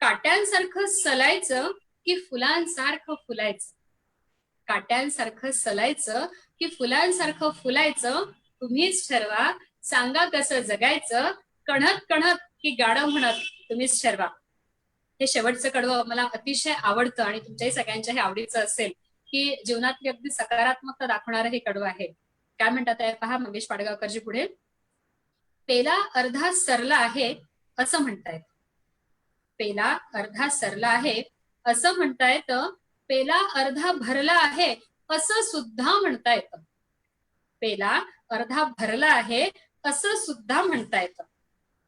काट्यांसारखं सलायचं की फुलांसारखं फुलायचं, काट्यांसारखं सलायचं की फुलांसारखं फुलायचं, तुम्हीच ठरवा. सांगा कसं जगायचं, कणत कणत की गाणं म्हणत, तुम्हीच ठरवा. हे शेवटचं कडवं मला अतिशय आवडतं आणि तुमच्याही सगळ्यांच्या हे आवडीचं असेल की जीवनातली अगदी सकारात्मकता दाखवणारं हे कडवं आहे. काय म्हणतात आहे पहा मंगेश पाडगावकरजी पुढे. पेला अर्धा सरला आहे असं म्हणतायत, पेला अर्धा सरला आहे असं म्हणता येतं, पेला अर्धा भरला आहे असं सुद्धा म्हणता येतं, पेला अर्धा भरला आहे असं सुद्धा म्हणता येतं.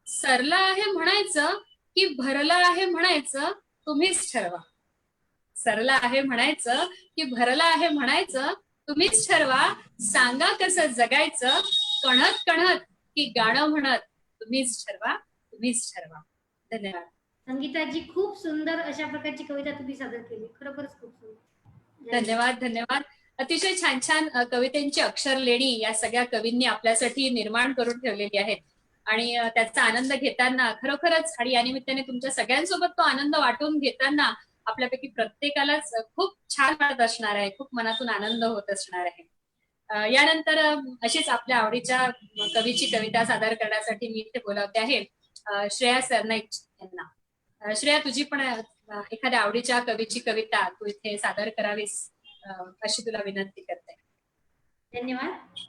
सरला आहे म्हणायचं की भरला आहे म्हणायचं, तुम्हीच ठरवा. सरला आहे म्हणायचं की भरला आहे म्हणायचं, तुम्हीच ठरवा. सांगा कसं जगायचं, कणत कणत की गाणं म्हणत, तुम्हीच ठरवा, तुम्हीच ठरवा. धन्यवाद. संगीताजी खूप सुंदर अशा प्रकारची कविता तुम्ही सादर केली, खरोखरच खूप सुंदर. धन्यवाद धन्यवाद. अतिशय छान छान कवितेंची अक्षर लेणी या सगळ्या कवींनी आपल्यासाठी निर्माण करून ठेवलेली आहेत आणि त्याचा आनंद घेताना खरोखरच आणि या निमित्ताने तुमच्या सगळ्यांसोबत तो आनंद वाटून घेताना आपल्यापैकी प्रत्येकालाच खूप छान वाटत असणार आहे, खूप मनातून आनंद होत असणार आहे. यानंतर अशीच आपल्या आवडीच्या कवीची कविता सादर करण्यासाठी मी इथे बोलावते आहे श्रेया सरनाईक यांना. श्रेया, तुझी पण एखाद्या आवडीच्या कवीची कविता तू इथे सादर करावीस अशी तुला विनंती करते. धन्यवाद.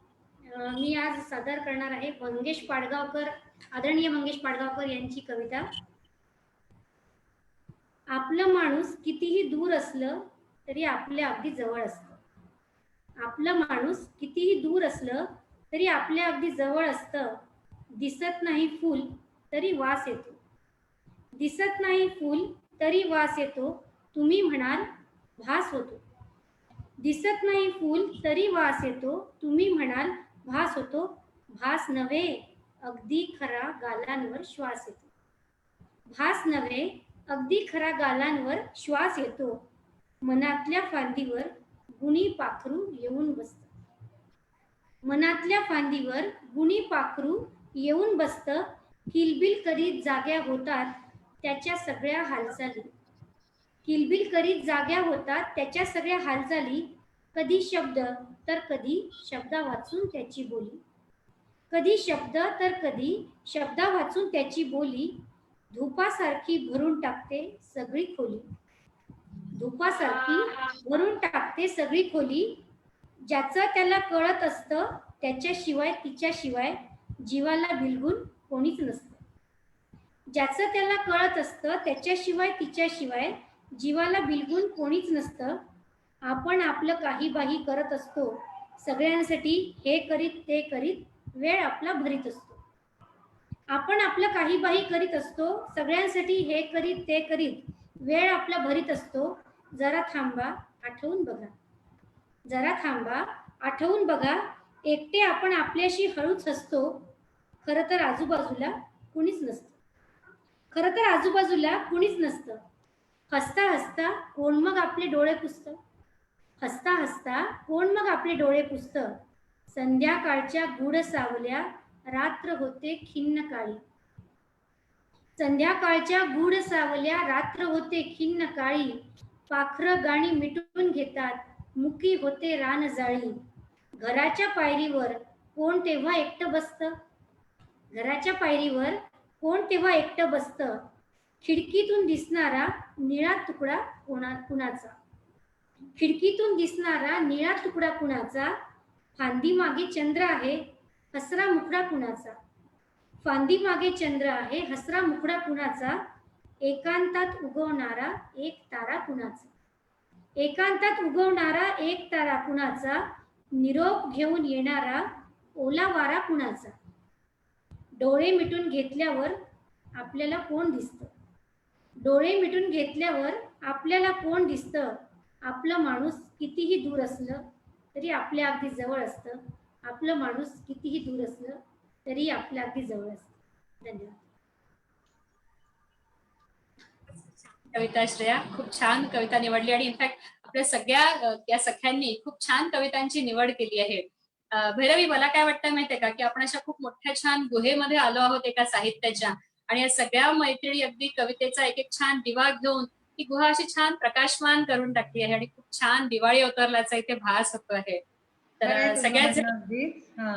मी आज सादर करणार आहे मंगेश पाडगावकर, आदरणीय मंगेश पाडगावकर यांची कविता. आपलं माणूस कितीही दूर असलं तरी आपल्या अगदी जवळ असतं. आपलं माणूस कितीही दूर असलं तरी आपल्या अगदी जवळ असतं. दिसत नाही फूल तरी वास येतो, दिसत नाही फूल तरी वास येतो, तुम्ही म्हणाल भास होतो. दिसत नाही फूल तरी वास येतो, तुम्ही म्हणाल भास होतो. भास नव्हे अगदी खरा गालांवर श्वास येतो. भास नव्हे अगदी खरा गालांवर श्वास येतो. मनातल्या फांदीवर गुणी पाखरू येऊन बसतं. मनातल्या फांदीवर गुणी पाखरू येऊन बसतं. किलबिल करीत जाग्या होतात त्याच्या सगळ्या हालचाली. किलबिल करीत जाग्या होतात त्याच्या सगळ्या हालचाली. कधी शब्द तर कधी शब्दा वाचून त्याची बोली. कधी शब्द तर कधी शब्दा वाचून त्याची बोली. धुपासारखी भरून टाकते सगळी खोली. धुपासारखी भरून टाकते सगळी खोली. ज्याचं त्याला कळत असतं त्याच्याशिवाय तिच्याशिवाय जीवाला बिलगून कोणीच नसतं. ज्याचं त्याला कळत असतं त्याच्याशिवाय तिच्याशिवाय जीवाला बिलगून कोणीच नसतं. आपण आपलं काही बाही करत असतो सगळ्यांसाठी, हे करीत ते करीत वेळ आपला भरीत असतो. आपण आपलं काही बाही करीत असतो सगळ्यांसाठी, हे करीत ते करीत वेळ आपला भरीत असतो. जरा थांबा आठवून बघा, जरा थांबा आठवून बघा. एकटे आपण आपल्याशी हळूच हसतो, खरं तर आजूबाजूला कुणीच नसतं. खरं तर आजूबाजूला कुणीच नसतं. हसता हसता कोण मग आपले डोळे पुसतं. हसता हसता कोण मग आपले डोळे पुसतं. संध्याकाळच्या गूढ सावल्या रात्र होते खिन्न काळी. संध्याकाळच्या गूढ सावल्या रात्र होते खिन्न काळी. पाखरं गाणी मिटून घेतात मुकी होते रान जाळी. घराच्या पायरीवर कोण तेव्हा एकटं बसतं. घराच्या पायरीवर कोण तेव्हा एकटं बसतं. खिडकीतून दिसणारा निळा तुकडा कुणाचा. खिडकीतून दिसणारा निळा तुकडा कुणाचा. फांदी मागे चंद्र आहे हसरा मुखडा कुणाचा. फांदी मागे चंद्र आहे हसरा मुखडा कुणाचा. एकांतात उगवणारा एक तारा कुणाचा. एकांतात उगवणारा एक तारा कुणाचा. निरोप घेऊन येणारा ओला वारा कुणाचा. डोळे मिटून घेतल्यावर आपल्याला कोण दिसतं. डोळे मिटून घेतल्यावर आपल्याला कोण दिसतं. आपलं माणूस कितीही दूर असलं तरी आपल्या अगदी जवळ असतं. आपलं माणूस कितीही दूर असलं तरी आपल्या अगदी जवळ असतं. धन्यवाद. कविता श्रेया, खूप छान कविता निवडली आणि इनफॅक्ट आपल्या सगळ्या या सख्यांनी खूप छान कवितांची निवड केली आहे. भैरवी, मला काय वाटतं माहितीये का, की आपण अशा खूप मोठ्या छान गुहेमध्ये आलो आहोत एका साहित्याच्या, आणि या सगळ्या मैत्रिणी अगदी कवितेचा एक एक छान दिवा घेऊन ती गुहा अशी छान प्रकाशमान करून टाकली आहे आणि खूप छान दिवाळी अवतरल्याचा इथे भास होतो आहे. तर सगळ्याच अगदीच. हा,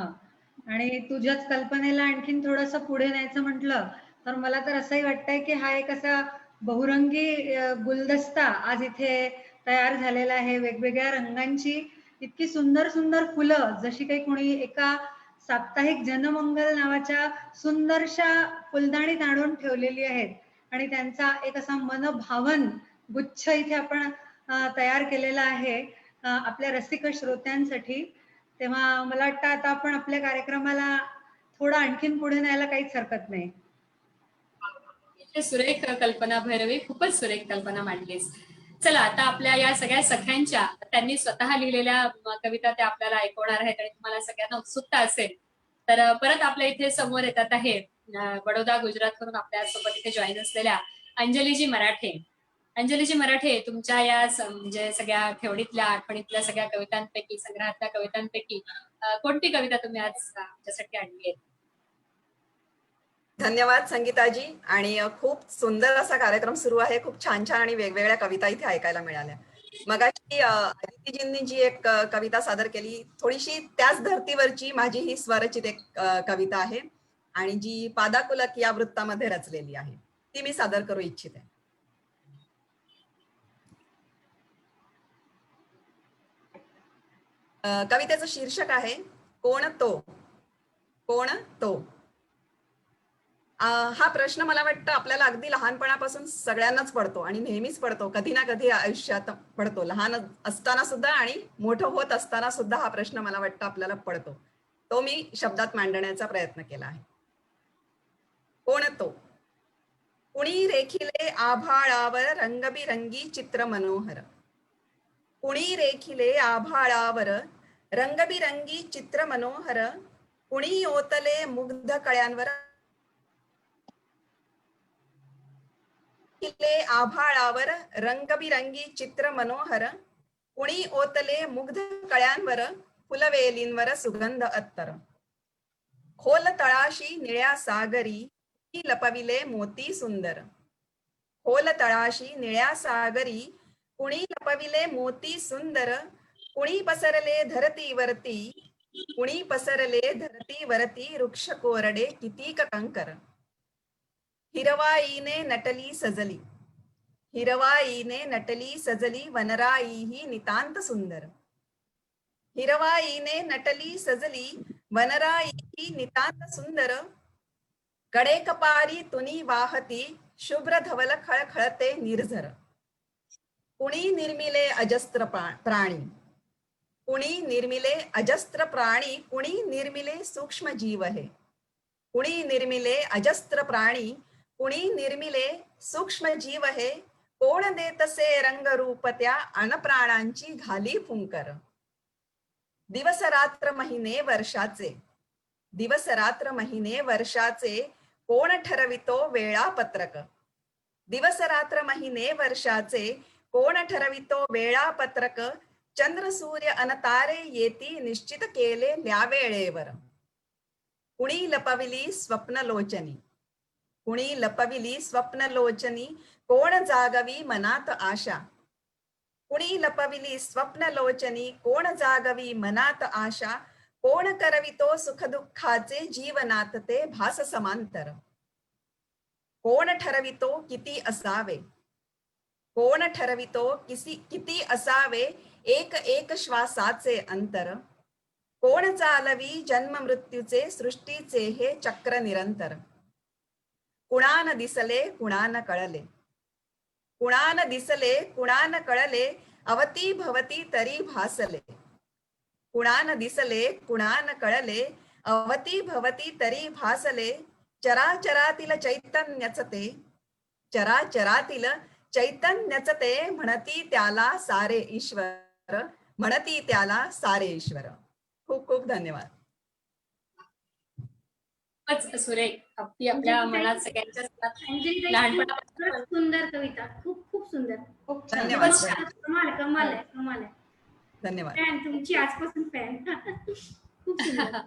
आणि तुझ्याच कल्पनेला आणखीन थोडस पुढे न्यायचं म्हटलं तर मला तर असंही वाटतंय की हा एक असा बहुरंगी गुलदस्ता आज इथे तयार झालेला आहे. वेगवेगळ्या रंगांची इतकी सुंदर सुंदर फुलं, जशी काही कोणी एका साप्ताहिक जनमंगल नावाच्या सुंदरशा फुलदाणीत आणून ठेवलेली आहेत, आणि त्यांचा एक असा मनभावन गुच्छ इथे आपण तयार केलेला आहे आपल्या रसिक श्रोत्यांसाठी. तेव्हा मला वाटतं आता आपण आपल्या कार्यक्रमाला थोडं आणखीन पुढे न्यायला काहीच हरकत नाही. सुरेख कल्पना भैरवी, खूपच सुरेख कल्पना मांडलीस. चला, आता आपल्या या सगळ्या सख्यांच्या त्यांनी स्वतः लिहिलेल्या कविता त्या आपल्याला ऐकवणार आहेत आणि तुम्हाला सगळ्यांना उत्सुकता असेल तर परत आपल्या इथे समोर येतात आहेत बडोदा गुजरातवरून आपल्या सोबत इथे जॉईन असलेल्या अंजलीजी मराठे. अंजलीजी मराठे, तुमच्या या म्हणजे सगळ्या ठेवणीतल्या आठवणीतल्या सगळ्या कवितांपैकी, संग्रहातल्या कवितांपैकी कोणती कविता तुम्ही आज आमच्यासाठी आणली आहे? धन्यवाद संगीताजी. आणि खूप सुंदर असा कार्यक्रम सुरू आहे. खूप छान छान आणि वेगवेगळ्या कविता इथे ऐकायला मिळाल्या. मगाशी आदितीजींनी जी एक कविता सादर केली, थोडीशी त्याच धर्तीवरची माझी ही स्वरचित एक कविता आहे आणि जी पादाकुलक या वृत्तामध्ये रचलेली आहे, ती मी सादर करू इच्छिते. कवितेचं शीर्षक आहे कोण तो. कोण तो. हा प्रश्न मला वाटतं आपल्याला अगदी लहानपणापासून सगळ्यांनाच पडतो आणि नेहमीच पडतो, कधी ना कधी आयुष्यात पडतो. लहान असताना सुद्धा आणि मोठं होत असताना सुद्धा हा प्रश्न मला वाटतं आपल्याला पडतो. तो मी शब्दात मांडण्याचा प्रयत्न केला आहे. कोण तो. कुणी रेखिले आभाळावर रंगबिरंगी चित्र मनोहर. कुणी रेखिले आभाळावर रंगबिरंगी चित्र मनोहर. कुणी ओतले मुग्ध कळ्यांवर आभाळावर रंगबिरंगी चित्र मनोहर. कुणी ओतले मुग्ध कळ्यांवर फुलवेलींवर सुगंध अत्तर. खोल तळाशी निळ्या सागरी लपविले मोती सुंदर. खोल तळाशी निळ्या सागरी कुणी लपविले मोती सुंदर. कुणी पसरले धरतीवरती. कुणी पसरले धरतीवरती वृक्ष कोरडे कितीक कंकर. हिरवाईने नटली सजली. हिरवाईने नटली सजली वनराई ही नितांत सुंदर. हिरवाईने नटली सजली वनराई ही नितांत सुंदर. कडे कपारी तुनी वाहती शुभ्र धवल खळखळते निर्झर. कुणी निर्मिले अजस्त्र प्राणी. कुणी निर्मिले अजस्त्र प्राणी. कुणी निर्मिले सूक्ष्म जीव हे. कुणी निर्मिले अजस्त्र प्राणी. कुणी निर्मिले सूक्ष्म जीव हे. कोण देतसे रंगरूप त्या अणप्राणांची घाली फुंकर. दिवस रात्र महिने वर्षाचे. दिवस रात्र महिने वर्षाचे कोण ठरवितो वेळापत्रक. दिवस रात्र महिने वर्षाचे कोण ठरवितो वेळापत्रक. चंद्र सूर्य अनतारे येती निश्चित केले वेळेवर. कुणी लपविली स्वप्नलोचनी. कुणी लपविली स्वप्नलोचनी कोण जागवी मनात आशा. कुणी लपविली स्वप्नलोचनी कोण जागवी मनात आशा. कोण करवितो सुखदुःखाचे जीवनात ते भास समांतर. कोण ठरवितो किती असावे. कोण ठरवितो किती असावे एक एक श्वासाचे अंतर. कोण चालवी जन्म मृत्यूचे सृष्टीचे हे चक्र निरंतर. कुणान दिसले कुणान कळले. कुणान दिसले कुणान कळले अवती भवती तरी भासले. कुणान दिसले कुणान कळले अवती भवती तरी भासले. चराचरातील चैतन्यच ते. चराचरातील चैतन्यच ते म्हणती त्याला सारे ईश्वर. म्हणती त्याला सारे ईश्वर. खूप खूप धन्यवाद. सुरेख. अगदी आपल्या मनात सगळ्यांच्या लहानपणापासून सुंदर कविता. खूप खूप सुंदर. खूप धन्यवाद. कमाल कमाल आहे. कमाल आहे. धन्यवाद. फॅन तुमची आजपासून फॅन. खूप सुंदर.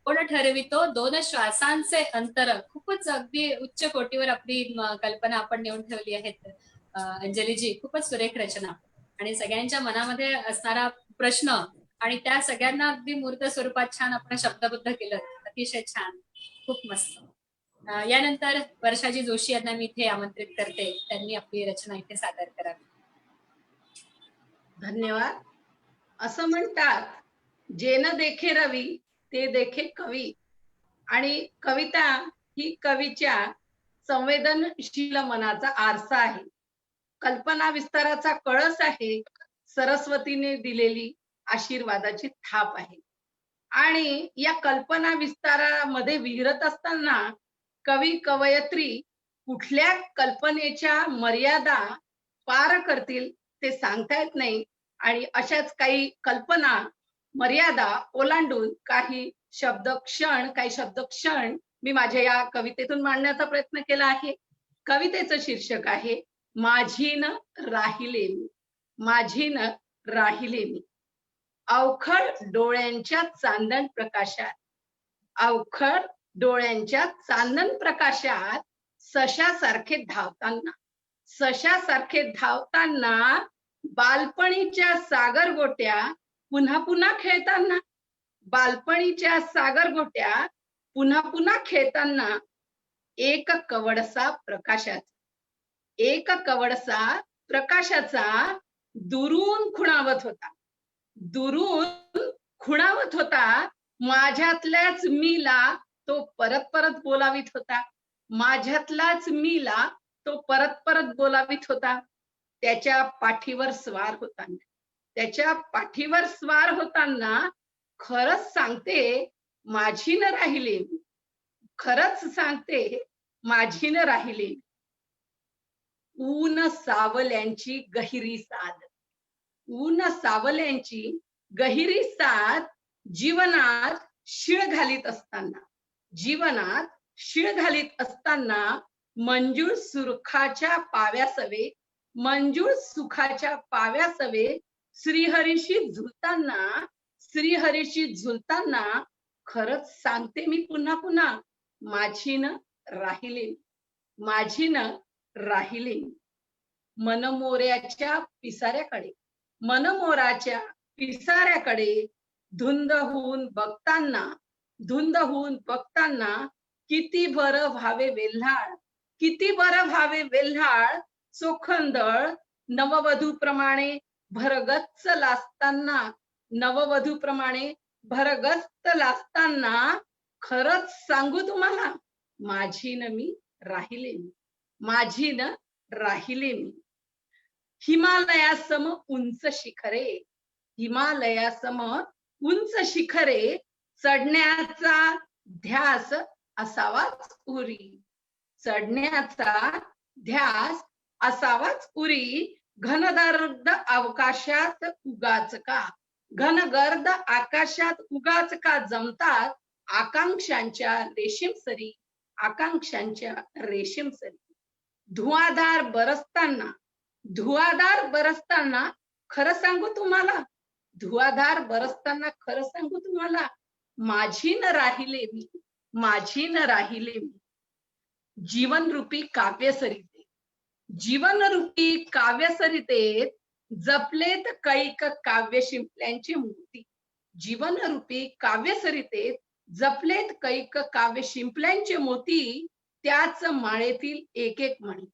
कोण ठरवितो दोन श्वासांचे अंतर. खूपच अगदी उच्च कोटीवर आपली कल्पना आपण नेऊन ठेवली आहेत अंजलीजी. खूपच सुरेख रचना आणि सगळ्यांच्या मनामध्ये असणारा प्रश्न आणि त्या सगळ्यांना अगदी मूर्त स्वरूपात छान आपण शब्दबद्ध केलं. अतिशय छान, खूप मस्त. यानंतर वर्षाजी जोशी यांना मी इथे आमंत्रित करते, त्यांनी आपली रचना इथे सादर करावी. धन्यवाद. असं म्हणतात, जेन देखे रवी ते देखे कवी. आणि कविता ही कवीच्या संवेदनशील मनाचा आरसा आहे, कल्पना विस्ताराचा कळस आहे, सरस्वतीने दिलेली आशीर्वादाची थाप आहे. आणि या कल्पना विस्तारामध्ये विहरत असताना कवी कवयित्री कुठल्या कल्पनेच्या मर्यादा पार करतील ते सांगता येत नाही. आणि अशाच काही कल्पना मर्यादा ओलांडून काही शब्दक्षण मी माझ्या या कवितेतून मांडण्याचा प्रयत्न केला आहे. कवितेचं शीर्षक आहे माझी न राहिले मी. माझी न राहिले मी. अवखळ डोळ्यांच्या चांदण प्रकाशात, अवखळ डोळ्यांच्या चांदण प्रकाशात सशासारखे धावताना, सशासारखे धावताना, बालपणीच्या सागर गोट्या पुन्हा पुन्हा खेळताना, बालपणीच्या सागर गोट्या पुन्हा पुन्हा खेळताना, एक कवडसा प्रकाशाचा, एक कवडसा प्रकाशाचा दुरून खुणावत होता, दुरून खुणावत होता. माझ्यातल्याच मीला तो परत परत बोलावित होता, माझ्यातलाच मीला तो परत परत बोलावित होता. त्याच्या पाठीवर स्वार होताना, त्याच्या पाठीवर स्वार होताना खरंच सांगते माझी न राहिले, खरंच सांगते माझी न राहिले. ऊन सावल्यांची गहिरी साद, ऊन सावल्यांची गहिरी साद जीवनात शिळ घालीत असताना, जीवनात शिळ घालीत असताना, मंजूळ सुखाच्या पाव्यासवे, मंजूळ सुखाच्या पाव्यासवे, श्रीहरीशी झुलताना, श्रीहरीशी झुलताना खरंच सांगते मी पुन्हा पुन्हा माझी न राहिले, माझी न राहिले. मनमोऱ्याच्या पिसाऱ्याकडे, मनमोराच्या पिसाऱ्याकडे धुंद होऊन बघताना, धुंद होऊन बघताना, किती बरं व्हावे वेल्हाळ, किती बरं व्हावे वेल्हाळ. चोखंदळ नववधूप्रमाणे भरगच्च लाजताना, नववधूप्रमाणे भरगच्च लाजताना खरंच सांगू तुम्हाला माझी न मी राहिले मी, माझी न राहिले मी. हिमालयासम उंच शिखरे, हिमालयासम उंच शिखरे चढण्याचा ध्यास असावाच उरी, चढण्याचा ध्यास असावाच उरी. घनगर्द आकाशात उगाच का, घनगर्द आकाशात उगाच का जमतात आकांक्षांच्या रेशीम सरी, आकांक्षांच्या रेशीम सरी. धुआधार बरसताना, धुआधार बरसताना खरं सांगू तुम्हाला, धुआधार बरसताना खरं सांगू तुम्हाला माझी न राहिले मी, माझी न राहिले मी. जीवनरूपी काव्यसरिते, जीवनरूपी काव्यसरितेत जपलेत कैक काव्य शिंपल्यांची मूर्ती, जीवनरूपी काव्यसरितेत जपलेत कैक काव्य शिंपल्यांचे मोती. त्याच माळेतील एक एक मणी,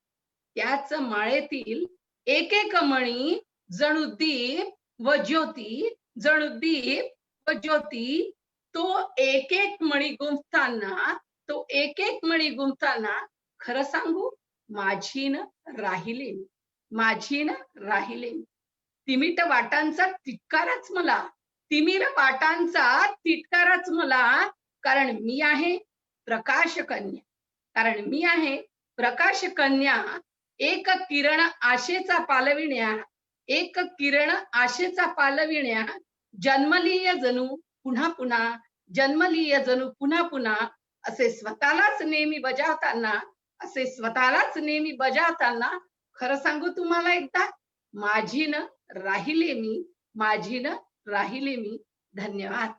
त्याच माळेतील एक एक मणी जणू दीप व ज्योती, जणू दीप व ज्योती. तो एक एक मणी गुंफताना, तो एक एक मणी गुंफताना खरं सांगू माझी न राहिले मी, माझी न राहिले मी. तिमिट वाटांचा तिटकाराच मला, तिमिर वाटांचा तिटकाराच मला. कारण मी आहे प्रकाश कन्या, कारण मी आहे प्रकाश कन्या. एक किरण आशेचा पालविण्या, एक किरण आशेचा पालविण्या. जन्मलीय जणू पुन्हा पुन्हा, जन्मलीय जणू पुन्हा पुन्हा. असे स्वतःलाच नेहमी बजावताना, असे स्वतःलाच नेहमी बजावताना खरं सांगू तुम्हाला एकदा माझी न राहिले मी, माझी न राहिले मी. धन्यवाद.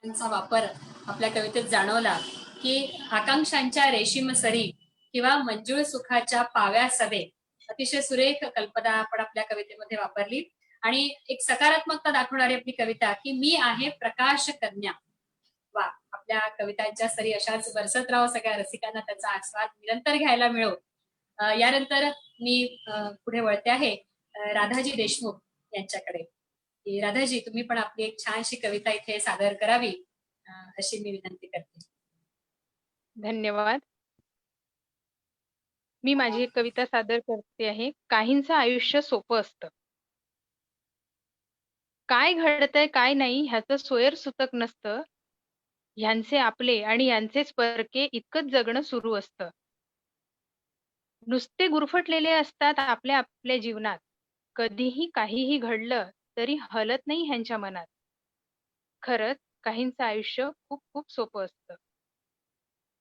त्यांचा वापर आपल्या कवितेत जाणवला की आकांक्षांच्या रेशीम सरी किंवा मंजूळ सुखाच्या पाव्या सवे, अतिशय सुरेख कल्पना आपण आपल्या कवितेमध्ये वापरली आणि एक सकारात्मकता दाखवणारी आपली कविता की मी आहे प्रकाश कन्या. वा, आपल्या कवितांच्या सरी अशाच बरसत राहो, सगळ्या रसिकांना त्याचा आस्वाद निरंतर घ्यायला मिळो. यानंतर मी पुढे वळते आहे राधाजी देशमुख यांच्याकडे. राधाजी, तुम्ही पण आपली एक छानशी कविता इथे सादर करावी अशी मी विनंती करते. धन्यवाद. मी माझी एक कविता सादर करते आहे. काहींचं आयुष्य सोपं असतं. काय घडतंय काय नाही ह्याचं सोयर सुतक नसतं. ह्यांचे आपले आणि यांचेच परके इतकंच जगणं सुरू असतं. नुसते गुरफटलेले असतात आपल्या आपल्या जीवनात. कधीही काहीही घडलं तरी हलत नाही ह्यांच्या मनात. खरंच काहींचं आयुष्य खूप खूप सोपं असतं.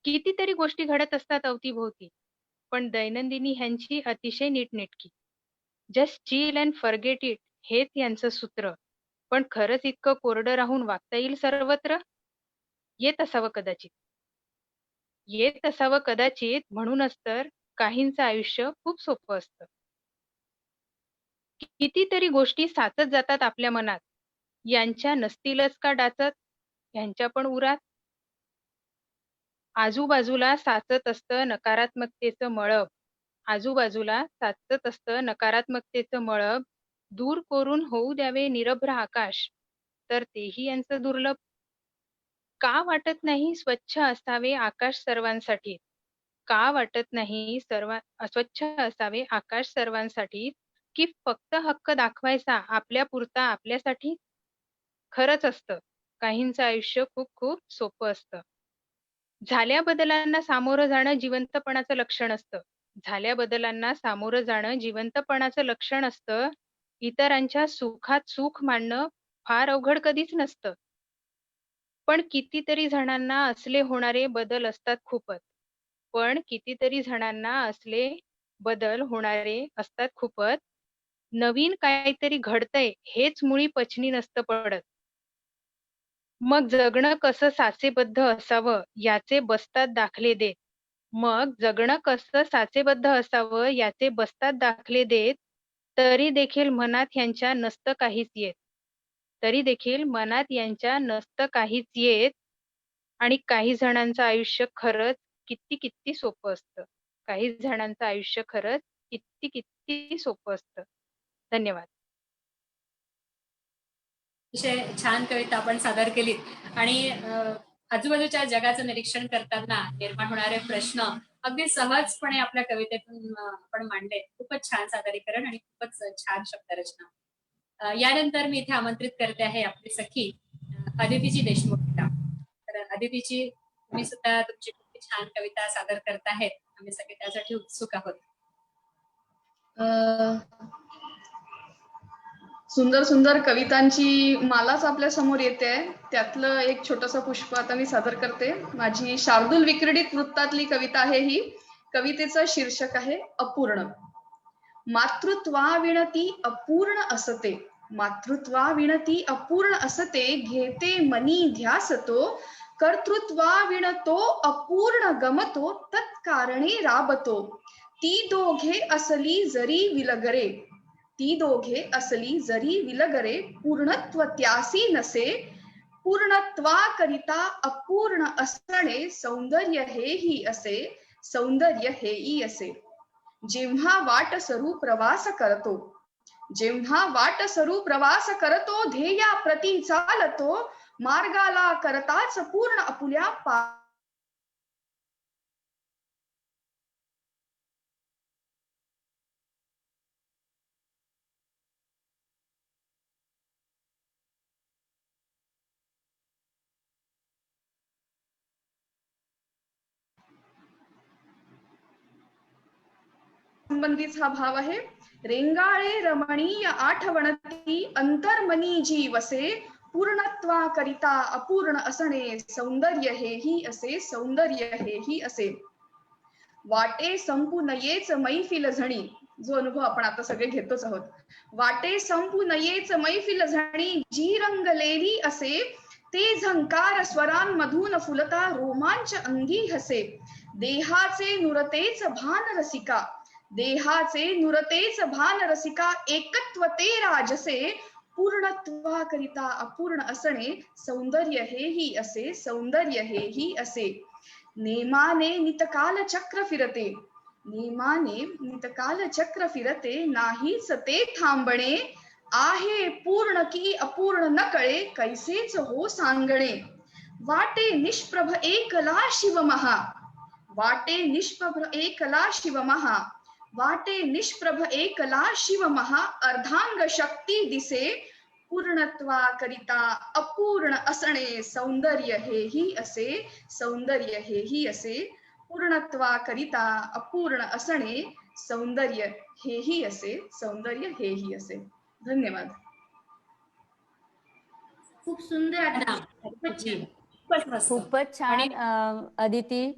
कितीतरी गोष्टी घडत असतात अवतीभोवती, पण दैनंदिनी ह्यांची अतिशय नीटनेटकी. Just chill and forget it हेच यांचं सूत्र. पण खरंच इतकं कोरडं राहून वागता येईल सर्वत्र? येत असावं कदाचित. येत असावं कदाचित, म्हणूनच तर काहींचं आयुष्य खूप सोपं असतं. कितीतरी गोष्टी साचत जातात आपल्या मनात. यांच्या नसतीलच का डाचत? यांच्या पण उरात. आजूबाजूला साचत असतं नकारात्मकतेचं मळब. आजूबाजूला साचत असतं नकारात्मकतेचं मळब. दूर करून होऊ द्यावे निरभ्र आकाश, तर तेही यांचं दुर्लभ. का वाटत नाही स्वच्छ असावे आकाश सर्वांसाठी? का वाटत नाही स्वच्छ असावे आकाश सर्वांसाठी, की फक्त हक्क दाखवायचा आपल्या पुरता आपल्यासाठी? खरंच असतं काहींचं आयुष्य खूप खूप सोपं असतं. झाल्या बदलांना सामोरं जाणं जिवंतपणाचं लक्षण असतं. झाल्या बदलांना सामोरं जाणं जिवंतपणाचं लक्षण असतं. इतरांच्या सुखात सुख मानणं फार अवघड कधीच नसतं. पण कितीतरी जणांना असले होणारे बदल असतात खूपच. पण कितीतरी जणांना असले बदल होणारे असतात खूपच. नवीन काहीतरी घडतंय हेच मुळी पचनी नसतं पडत. मग जगणं कसं साचेबद्ध असावं याचे बसतात दाखले देत. मग जगणं कसं साचेबद्ध असावं याचे बसतात दाखले देत. तरी देखील मनात यांच्या नसतं काहीच येत. तरी देखील मनात यांच्या नसतं काहीच येत. आणि काही जणांचं आयुष्य खरंच किती किती सोपं असतं. काही जणांचं आयुष्य खरंच किती किती सोपं असतं. धन्यवाद. अतिशय छान कविता आपण सादर केलीत आणि आजूबाजूच्या जगाचं निरीक्षण करताना निर्माण होणारे प्रश्न अगदी सहजपणे आपल्या कवितेतून आपण मांडले. खूपच छान सादरीकरण आणि खूपच छान शब्दरचना. यानंतर मी इथे आमंत्रित करते आहे आपली सखी अदितीजी देशमुखला. तर अदितीजी, तुम्ही सुद्धा तुमची खूप छान कविता सादर करत आहेत. आम्ही सगळे त्यासाठी उत्सुक आहोत. सुंदर सुंदर कवितांची मालाच आपल्या समोर येते. त्यातलं एक छोटंसं पुष्प आता मी सादर करते. माझी शार्दूल विक्रीडित वृत्तातली कविता आहे ही. कवितेचं शीर्षक आहे अपूर्ण. मातृत्वाविणती अपूर्ण असते, मातृत्वाविणती अपूर्ण असते, घेते मनी ध्यास तो, कर्तृत्वाविण तो अपूर्ण गमतो, तत्कारणे राबतो. ती दोघे असली जरी विलगरे, ती दोघे असली जरी विलगरे, पूर्णत्व त्यासी नसे, पूर्णत्वाकरिता अपूर्ण असणे, सौंदर्य हेही असे, सौंदर्य हेही असे. जेव्हा वाट सरू प्रवास करतो, जेव्हा वाट सरू प्रवास करतो, ध्येया प्रती चालतो, मार्गाला करताच पूर्ण आपुल्या संबंधित हा भाव आहे. रेंगाळे रमणीय आठवणती, अंतर्मनी जी वसे, पूर्णत्वा करिता अपूर्ण असणे, सौंदर्य हेही असे, सौंदर्य हेही असे. वाटे संपू नयेच मैफिल झणी, जो अनुभव आपण आता सगळे घेतोच आहोत. वाटे संपू नयेच मैफिल झणी, जी रंगलेली असे, ते झंकार स्वरांमधून फुलता रोमांच अंगी हसे. देहाचे नुरतेच भान रसिका, देहाचे नुरतेच भान रसिका, एकत्व ते राजसे. पूर्णत्वाकरिता अपूर्ण असणे, सौंदर्य हेही असे, सौंदर्य हेही असे. नेमाने नितकाल चक्र फिरते, नेमाने नितकाल चक्र फिरते, नाहीच ते थांबणे. आहे पूर्ण की अपूर्ण न कळे, कैसेच हो सांगणे. वाटे निष्प्रभ एकला शिव महा, वाटे निष्प्रभ एकला शिव महा, वाटे निष्प्रभ एकला शिव महा. अर्धांग शक्ती दिसे, पूर्णत्वाकरिता अपूर्ण असणे, सौंदर्य हेही असे, सौंदर्य हेही असे. पूर्णत्वाकरिता अपूर्ण असणे, सौंदर्य हेही असे, सौंदर्य हेही असे. धन्यवाद. खूप सुंदर आदिती. खूपच छान. खूपच मस्त. खूपच छान अदिती,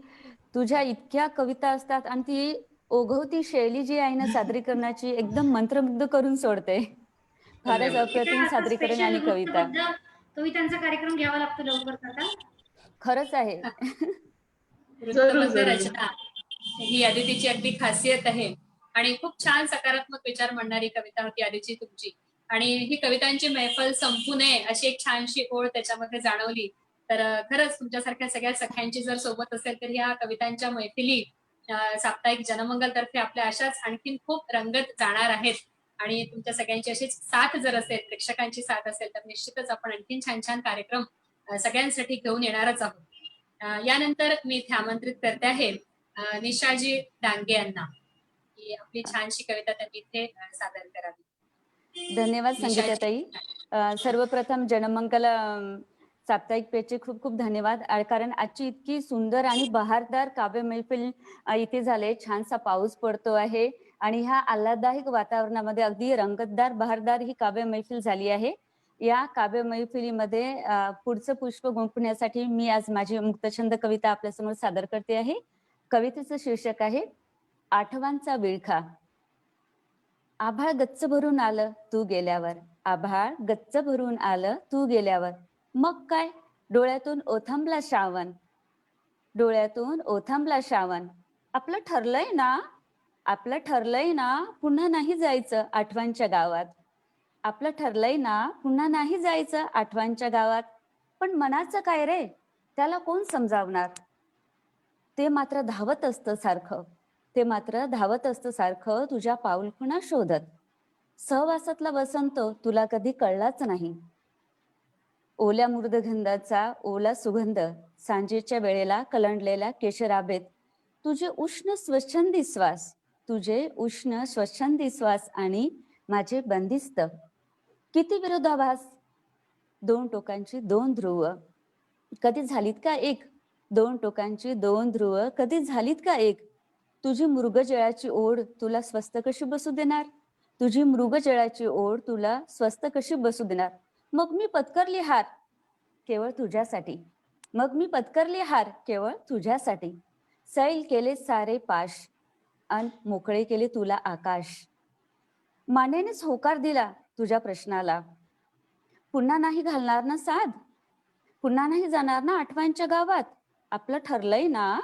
तुझ्या इतक्या कविता असतात आणि ती ओघवती शैली जी आहे ना सादरीकरणाची, एकदम मंत्रमुग्ध करून सोडते. फारच अप्रतिम सादरीकरण आणि कविता. कवितांचा कार्यक्रम घ्यावा लागतो लवकर आता. खरंच आहे. वृत्तबद्ध रचना ही अदितीची अगदी खासियत आहे आणि खूप छान सकारात्मक विचार म्हणणारी कविता होती आदिची तुमची. आणि ही कवितांची मैफल संपू नये अशी एक छानशी ओळ त्याच्यामध्ये जाणवली. तर खरंच तुमच्यासारख्या सगळ्या सख्यांची जर सोबत असेल तर ह्या कवितांच्या मैफिली साप्ताहिक जनमंगल तर्फे आपल्या अशाच आणखीन खूप रंगत जाणार आहेत. आणि तुमच्या सगळ्यांची अशीच साथ जर असेल, प्रेक्षकांची साथ असेल, तर निश्चितच आपण आणखीन छान छान कार्यक्रम सगळ्यांसाठी घेऊन येणारच आहोत. यानंतर मी इथे आमंत्रित करते आहे निशाजी डांगे यांना, की आपली छानशी कविता त्यांनी इथे सादर करावी. धन्यवाद संगीताताई. सर्वप्रथम जनमंगल साप्ताहिक पेजचे खूप खूप धन्यवाद. कारण आजची इतकी सुंदर आणि बहारदार काव्य मैफिल इथे झाले. छानसा पाऊस पडतो आहे आणि ह्या आल्हाददायक वातावरणामध्ये अगदी रंगतदार बहारदार ही काव्य मैफिल झाली आहे. या काव्य मैफिलीमध्ये पुढचं पुष्प गुंफण्यासाठी मी आज माझी मुक्तछंद कविता आपल्यासमोर सादर करते आहे. कवितेचं शीर्षक आहे आठवांचा विळखा. आभाळ गच्च भरून आलं तू गेल्यावर, आभाळ गच्च भरून आलं तू गेल्यावर, मग काय डोळ्यातून ओथंबला श्रावण, डोळ्यातून ओथंबला श्रावण. आपलं ठरलंय ना, आपलं ठरलंय ना पुन्हा नाही जायचं आठवांच्या गावात, आपलं ठरलंय ना पुन्हा नाही जायचं आठवांच्या गावात. पण मनाचं काय रे, त्याला कोण समजावणार. ते मात्र धावत असतं सारखं, ते मात्र धावत असतं सारखं तुझ्या पाऊलखुणा शोधत. सहवासातला वसंत तुला कधी कळलाच नाही. ओल्या मृदगंधाचा ओला सुगंध, सांजेच्या वेळेला कलंडलेल्या केशराबेत, तुझे उष्ण स्वच्छंदी श्वास, तुझे उष्ण स्वच्छंदी श्वास आणि माझे बंदिस्त. किती विरोधाभास, दोन टोकांची दोन ध्रुव कधी झालीत का एक, दोन टोकांची दोन ध्रुव कधी झालीत का एक. तुझी मृगजळाची ओढ तुला स्वस्त कशी बसू देणार, तुझी मृगजळाची ओढ तुला स्वस्त कशी बसू देणार. मग मी पत्करली हार केवळ तुझ्यासाठी, मग मी पत्करली हार केवळ तुझ्यासाठी. सैल केले सारे पाश अन मोकळे केले तुला आकाश. मानेनेच होकार दिला तुझ्या प्रश्नाला, पुन्हा नाही घालणार ना साध, पुन्हा नाही जाणार ना आठवांच्या गावात. आपलं ठरलंय ना,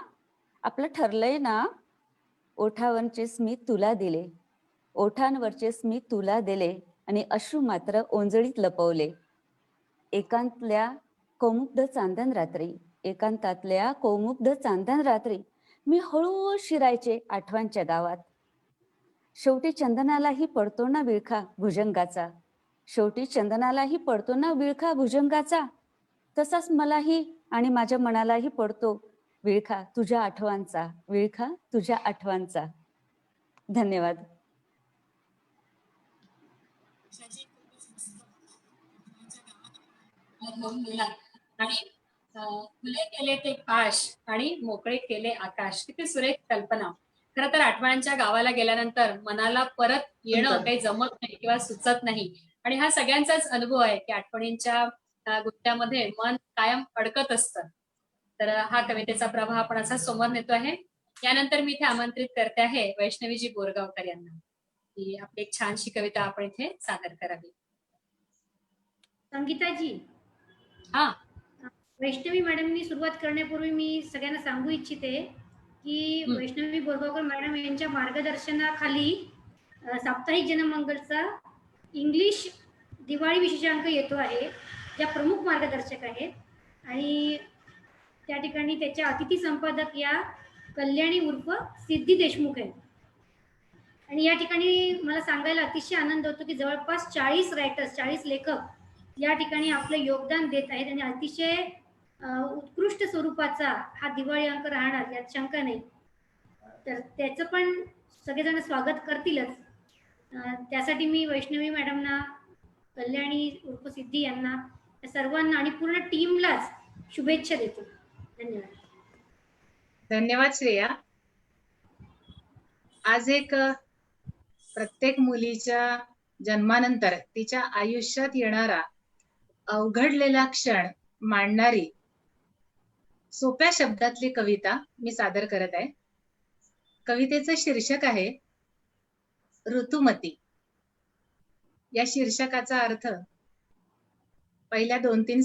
आपलं ठरलंय ना. ओठांवरचे स्मित तुला दिले, ओठांवरचे स्मित तुला दिले आणि अश्रू मात्र ओंजळीत लपवले. एकांतल्या कौमुग्ध चांदण रात्री, एकांतातल्या कौमुग्ध चांदण रात्री मी हळू शिरायचे आठवांच्या गावात. शेवटी चंदनालाही पडतो ना विळखा भुजंगाचा, शेवटी चंदनालाही पडतो ना विळखा भुजंगाचा. तसाच मलाही आणि माझ्या मनालाही पडतो विळखा तुझ्या आठवांचा, विळखा तुझ्या आठवांचा. धन्यवाद. आणि खुले केले ते पाश आणि मोकळे केले आकाश. किती सुरेख कल्पना. खरं तर आठवणांच्या गावाला गेल्यानंतर मनाला परत येणं काही जमत नाही किंवा सुचत नाही. आणि हा सगळ्यांचाच अनुभव आहे की आठवणींच्या गुत्त्यामध्ये मन कायम अडकत असतं. तर हा कवितेचा प्रवाह आपण असा समोर नेतो आहे. यानंतर मी इथे आमंत्रित करते आहे वैष्णवीजी बोरगावकर यांना, की आपली एक छानशी कविता आपण इथे सादर करावी. संगीताजी, हा वैष्णवी मॅडमनी सुरुवात करण्यापूर्वी मी सगळ्यांना सांगू इच्छिते की वैष्णवी बोरगावकर मॅडम यांच्या मार्गदर्शनाखाली साप्ताहिक जनमंगलचा इंग्लिश दिवाळी विशेषांक येतो आहे, ज्या प्रमुख मार्गदर्शक आहेत. आणि त्या ठिकाणी त्याच्या अतिथी संपादक या कल्याणी उर्फ सिद्धी देशमुख आहेत. आणि या ठिकाणी मला सांगायला अतिशय आनंद होतो की जवळपास 40 रायटर्स, 40 लेखक या ठिकाणी आपलं योगदान देत आहेत आणि अतिशय उत्कृष्ट स्वरूपाचा हा दिवाळी अंक राहणार यात शंका नाही. तर त्याचं पण सगळेजण स्वागत करतीलच. त्यासाठी मी वैष्णवी मॅडमना, कल्याणी उर्फ सिद्धी यांना, सर्वांना आणि पूर्ण टीमलाच शुभेच्छा देतो. धन्यवाद. धन्यवाद श्रेया. आज एक प्रत्येक मुलीच्या जन्मानंतर तिच्या आयुष्यात येणारा अवघडलेला क्षण मांडणारी सोप्या शब्दातली कविता मी सादर करत आहे. कवितेचं शीर्षक आहे ऋतुमती. या शीर्षकाचा अर्थ पहिल्या 2-3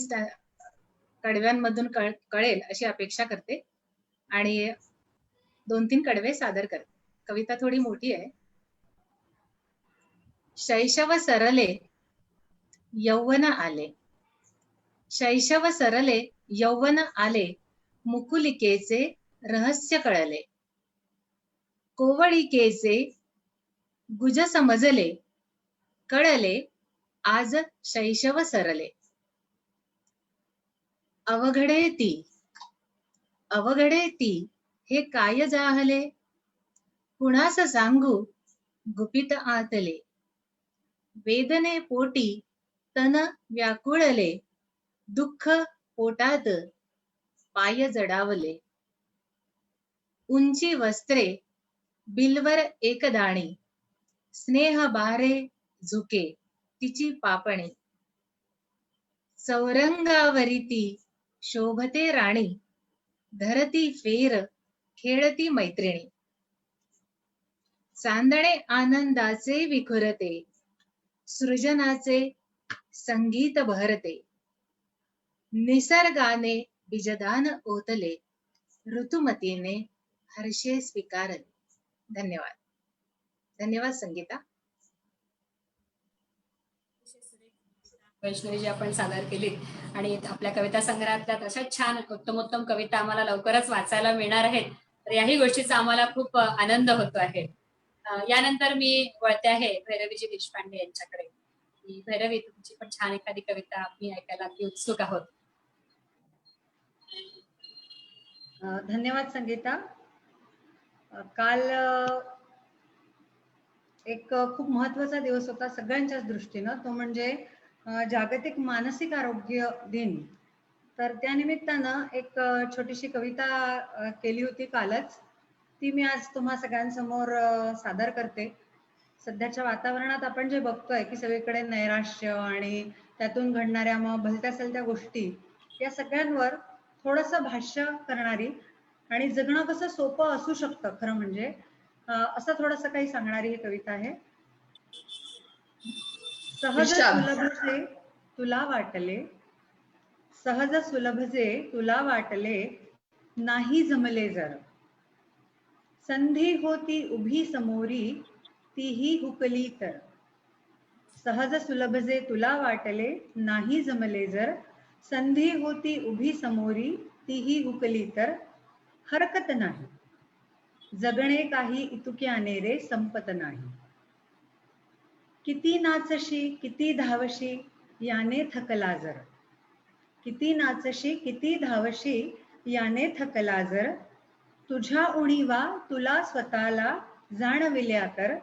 कडव्यांमधून कळेल अशी अपेक्षा करते आणि 2-3 कडवे सादर करते. कविता थोडी मोठी आहे. शैशव सरले यौवन आले, शैशव सरले यौवन आले, मुकुलिकेचे रहस्य कळले, कोवळिकेचे गुज समजले, कळले आज शैशव सरले. अवघडे ती हे काय जाहले, कुणास सांगू गुपित आतले, वेदने पोटी तन व्याकुळले, दुःख पोटात पाय जडावले, उंची वस्त्रे बिलवर एकदाणी, स्नेह बारे झुके तिची पापणी, चौरंगावरी ती शोभते राणी, धरती फेर खेळती मैत्रिणी, चांदणे आनंदाचे विखुरते, सृजनाचे संगीत बहरते, निसर्गाने बीजदान ओतले, ऋतुमतीने हर्षे स्वीकारले. धन्यवाद. धन्यवाद संगीता. वैष्णवी जी आपण सादर केली आणि आपल्या कविता संग्रहातल्या तशा छान उत्तमोत्तम कविता आम्हाला लवकरच वाचायला मिळणार आहेत. तर याही गोष्टीचा आम्हाला खूप आनंद होतो आहे. यानंतर मी वळते आहे भैरवीजी देशपांडे यांच्याकडे. भैरवी, तुमची पण छान एखादी कविता आम्ही ऐकायला अगदी उत्सुक आहोत. धन्यवाद संगीता. काल एक खूप महत्वाचा दिवस होता सगळ्यांच्याच दृष्टीनं, तो म्हणजे जागतिक मानसिक आरोग्य दिन. तर त्या निमित्तानं एक छोटीशी कविता केली होती कालच, ती मी आज तुम्हा सगळ्यांसमोर सादर करते. सध्याच्या वातावरणात आपण जे बघतोय की सगळीकडे नैराश्य आणि त्यातून घडणाऱ्या मग भलत्या सलत्या गोष्टी, या सगळ्यांवर थोडंसं भाष्य करणारी आणि जगणं कसं सोपं असू शकतं खरं म्हणजे असं थोडंसं काही सांगणारी ही कविता आहे. सहज सुलभ जे तुला वाटले, सहज सुलभ जे तुला वाटले, नाही जमले जर, संधी होती उभी समोरी, तीही हुकली तर. सहज सुलभ जे तुला वाटले, नाही जमले जर, संधी होती उभी समोरी, तीही हुकली तर. हरकत नाही, जगणे काही इतुक्याने रे संपत नाही. किती नाचशी किती धावशी याने थकला जर, किती नाचशी किती धावशी याने थकला जर, तुझ्या उणीवा तुला स्वतःला जाणविल्या तर.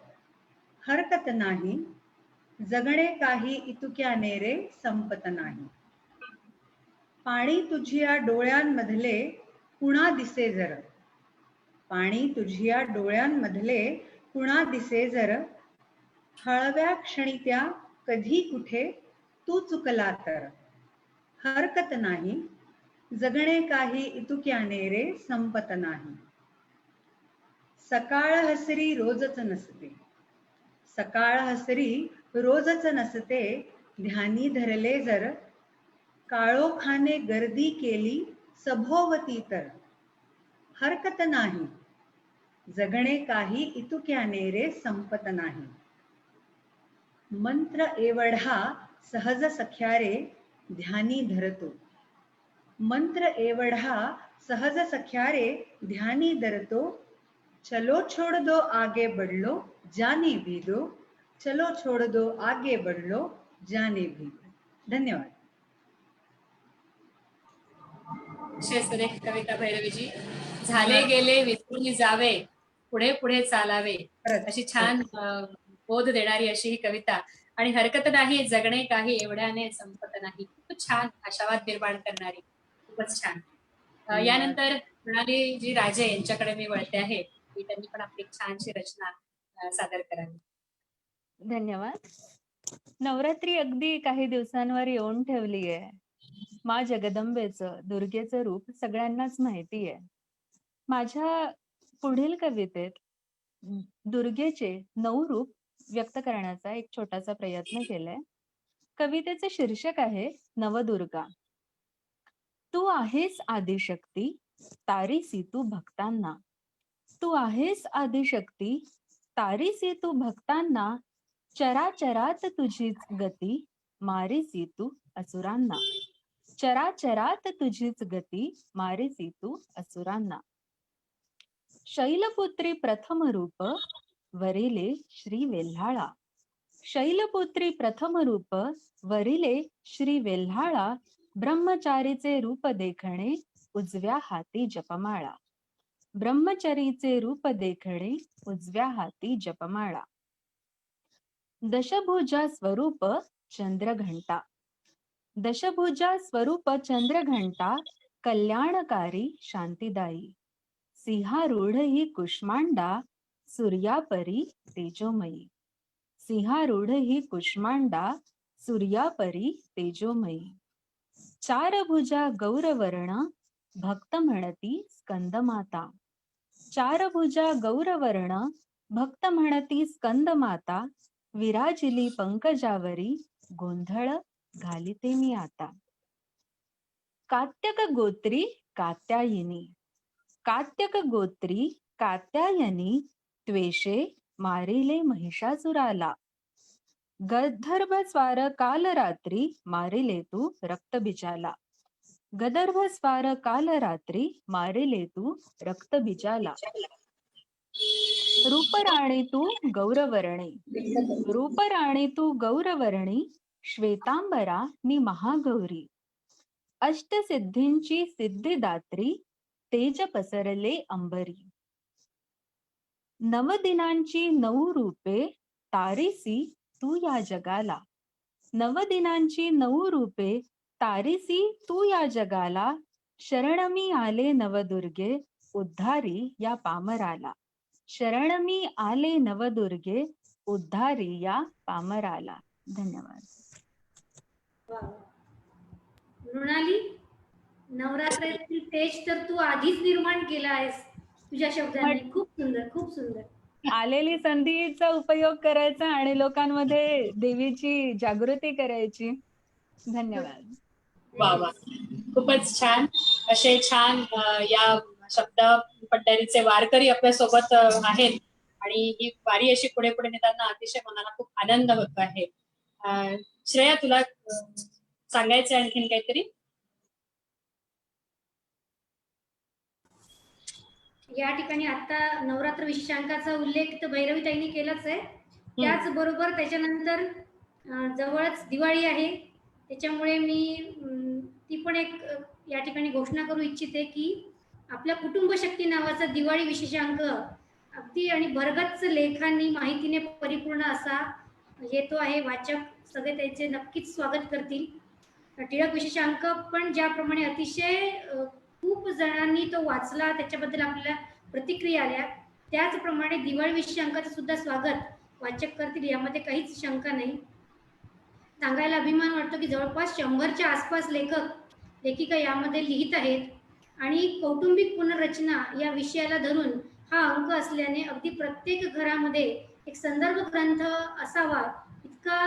हरकत नाही, जगणे काही इतुक्याने रे संपत नाही. पाणी तुझिया डोळ्यांमधले कुणा दिसे जर, पाणी तुझिया डोळ्यांमधले कुणा दिसे जर, हळव्या क्षणी त्या कधी कुठे तू चुकला तर. हरकत नाही, जगणे काही इतुक्याने रे संपत नाही. सकाळ हसरी रोजच नसते, सकाळ हसरी रोजच नसते, ध्यानी धरले जर, काळोखाने गर्दी केली सभोवती तर हरकत नाही, जगणे काही इतुक्याने रे संपत नाही. मंत्र एवढा सहज सख्या रे ध्यानी धरतो, मंत्र एवढा सहज सख्या रे ध्यानी धरतो. चलो छोड़ दो आगे बढ़ लो जाने भी दो, चलो छोड़ दो आगे बढ़ लो जाने भी दो. धन्यवाद. अतिशय सुरेख कविता भैरवीजी. झाले गेले विसरून जावे, पुढे पुढे चालावे, खरंच. अशी छान बोध देणारी अशी ही कविता. आणि हरकत नाही, जगणे काही एवढ्याने संपत नाही. खूप छान आशावाद निर्माण करणारी, खूपच छान. यानंतर मृणाली जी राजे यांच्याकडे मी वळते आहे, की त्यांनी पण आपली एक छानशी रचना सादर करावी. धन्यवाद. नवरात्री अगदी काही दिवसांवर येऊन ठेवली आहे. मा जगदंबेचं, दुर्गेचं रूप सगळ्यांनाच माहिती आहे. माझ्या पुढील कवितेत दुर्गेचे 9 रूप व्यक्त करण्याचा एक छोटासा प्रयत्न केलाय. कवितेचे शीर्षक आहे नवदुर्गा. तू आहेस आदिशक्ती, तारीसी तू भक्तांना. तू आहेस आदिशक्ती, तारीसी तू भक्तांना. चराचरात तुझीच गती, मारीसी तू असुरांना. चराचरात तुझीच गती, मारीसी तू असुरांना. शैलपुत्री प्रथम रूप, वरिले श्री वेल्हाळा. शैलपुत्री प्रथम रूप, वरिले श्री वेल्हाळा. ब्रह्मचारीचे रूप देखणे, उजव्या हाती जपमाळा. ब्रह्मचारीचे रूप देखणे, उजव्या हाती जपमाळा. दशभुजा स्वरूप चंद्रघंटा. दशभुजा स्वरूप चंद्रघंटा, कल्याणकारी शांतिदायी. सिंहारूढ ही कुष्मांडा, सूर्यापरी तेजोमयी. सिंहारूढ ही कुष्मांडा, सूर्यापरी तेजोमयी. चारभुजा गौरवर्ण, भक्त म्हणती स्कंदमाता. चारभुजा गौरवर्ण, भक्त म्हणती स्कंदमाता. विराजिली पंकजावरी, गोंधळ घालिते मी आता. कात्यक गोत्री कात्यायिनी. कात्यक गोत्री कात्यायनी, त्वेषे मारिले महिषासुराला. गंधर्व स्वार काल रात्री, मारिले तू रक्तबीजाला. गंधर्व स्वार काल रात्री, मारिले तू रक्तबीजाला. रूपराणी तू गौरवर्णी. रूपराणी तू गौरवर्णी, श्वेतांबरा नि महागौरी. अष्टसिद्धींची सिद्धिदात्री, तेज पसरले अंबरी. नवदिनांची 9 रूपे, तारीसी तू या जगाला. नवदिनांची 9 रूपे, तारीसी तू या जगाला. शरणमी आले नवदुर्गे, उद्धारी या पामराला. शरणमी आले नवदुर्गे, उद्धारी या पामराला. धन्यवाद. मृणाली, नवरात्रातील तेज तर तू आधीच निर्माण केला आहेस तुझ्या शब्दांनी. खूप सुंदर, खूप सुंदर. आलेली संधीचा उपयोग करायचा आणि लोकांमध्ये देवीची जागृती करायची. धन्यवाद. वा वा, खूपच छान. असे छान या शब्द पंढरीचे वारकरी आपल्या सोबत आहेत आणि ही वारी अशी पुढे पुढे नेताना अतिशय मनाला खूप आनंद होत आहे. श्रेया, तुला सांगायचं आणखीन काहीतरी? या ठिकाणी आता नवरात्र विशेषांकाचा उल्लेख तर भैरवीताईंनी केलाच आहे. त्याचबरोबर त्याच्यानंतर जवळच दिवाळी आहे, त्याच्यामुळे मी ती पण एक या ठिकाणी घोषणा करू इच्छिते की आपल्या कुटुंब शक्ती नावाचा दिवाळी विशेषांक अगदी आणि भरगच्च लेखांनी माहितीने परिपूर्ण असा येतो आहे. वाचक सगळे त्याचे नक्कीच स्वागत करतील. टिळक विशेषांक पण ज्याप्रमाणे अतिशय खूप जणांनी तो वाचला, त्याच्याबद्दल आपल्याला प्रतिक्रिया आल्या, त्याचप्रमाणे दिवाळी विशेषांकाचं सुद्धा स्वागत वाचक करतील, यामध्ये काहीच शंका नाही. सांगायला अभिमान वाटतो की जवळपास 100च्या आसपास लेखक लेखिका यामध्ये लिहित आहेत आणि कौटुंबिक पुनर्रचना या विषयाला धरून हा अंक असल्याने अगदी प्रत्येक घरामध्ये एक संदर्भ ग्रंथ असावा इतका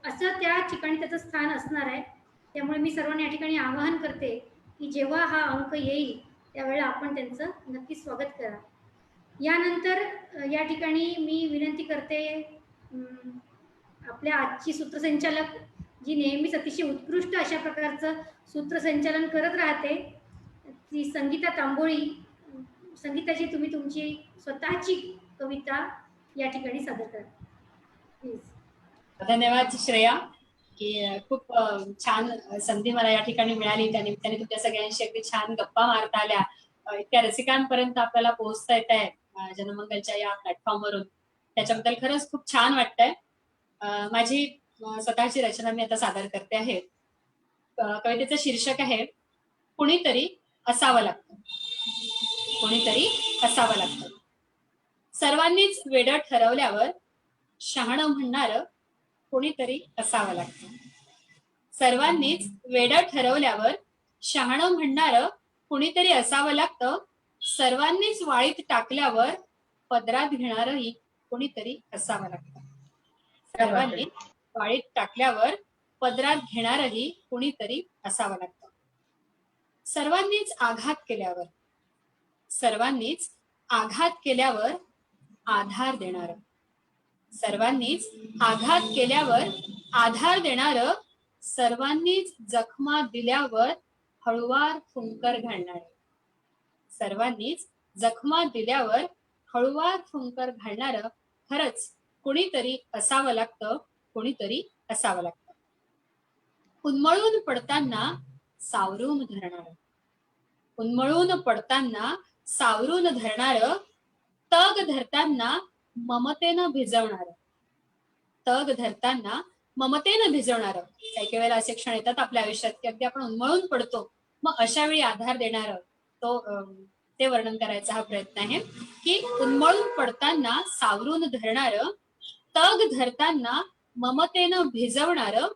असं त्या ठिकाणी त्याचं स्थान असणार आहे. त्यामुळे मी सर्वांना या ठिकाणी आवाहन करते की जेव्हा हा अंक येईल त्यावेळेला आपण त्यांचं नक्की स्वागत करा. यानंतर या ठिकाणी मी विनंती करते आपल्या आजची सूत्रसंचालक जी नेहमीच अतिशय उत्कृष्ट अशा प्रकारचं सूत्रसंचालन करत राहते ती संगीता तांबोळी. संगीताची तुम्ही तुमची स्वतःची कविता या ठिकाणी सादर करा प्लीज. धन्यवाद श्रेया, की खूप छान संधी मला या ठिकाणी मिळाली. त्या निमित्ताने तुमच्या सगळ्यांशी अगदी छान गप्पा मारता आल्या. इतक्या रसिकांपर्यंत आपल्याला पोहोचता येत आहे जनमंगलच्या या प्लॅटफॉर्मवरून. त्याच्याबद्दल खरंच खूप छान वाटतंय. माझी स्वतःची रचना मी आता सादर करते आहे. कवितेचं शीर्षक आहे कुणीतरी असावं लागतं. कुणीतरी असावं लागतं. सर्वांनीच वेडं ठरवल्यावर शहाणं म्हणणारं कोणीतरी असावं लागतं. सर्वांनीच वेडं ठरवल्यावर शहाणं म्हणणारं कोणीतरी असावं लागतं. सर्वांनीच वाळीत टाकल्यावर पदरात घेणारंही कोणीतरी असावं लागतं. सर्वांनी वाळीत टाकल्यावर पदरात घेणारंही कोणीतरी असावं लागतं. सर्वांनीच आघात केल्यावर सर्वांनीच आघात केल्यावर आधार देणारं. सर्वांनीच आघात केल्यावर आधार देणारं. सर्वांनीच जखमा दिल्यावर हळुवार फुंकर घालणारं. सर्वांनीच जखमा दिल्यावर हळुवार फुंकर घालणारं खरंच कोणीतरी असावं लागतं. कोणीतरी असावं लागतं. उन्मळून पडताना सावरून धरणारं. उन्मळून पडताना सावरून धरणारं. तग धरताना ममतेनं भिजवणारं. तग धरताना ममतेनं भिजवणारं. काही काही वेळेला असे क्षण येतात आपल्या आयुष्यात की अगदी आपण उन्मळून पडतो. मग अशा वेळी आधार देणारं ते वर्णन करायचा हा प्रयत्न आहे की उन्मळून पडताना सावरून धरणारं. तग धरताना ममतेनं भिजवणारं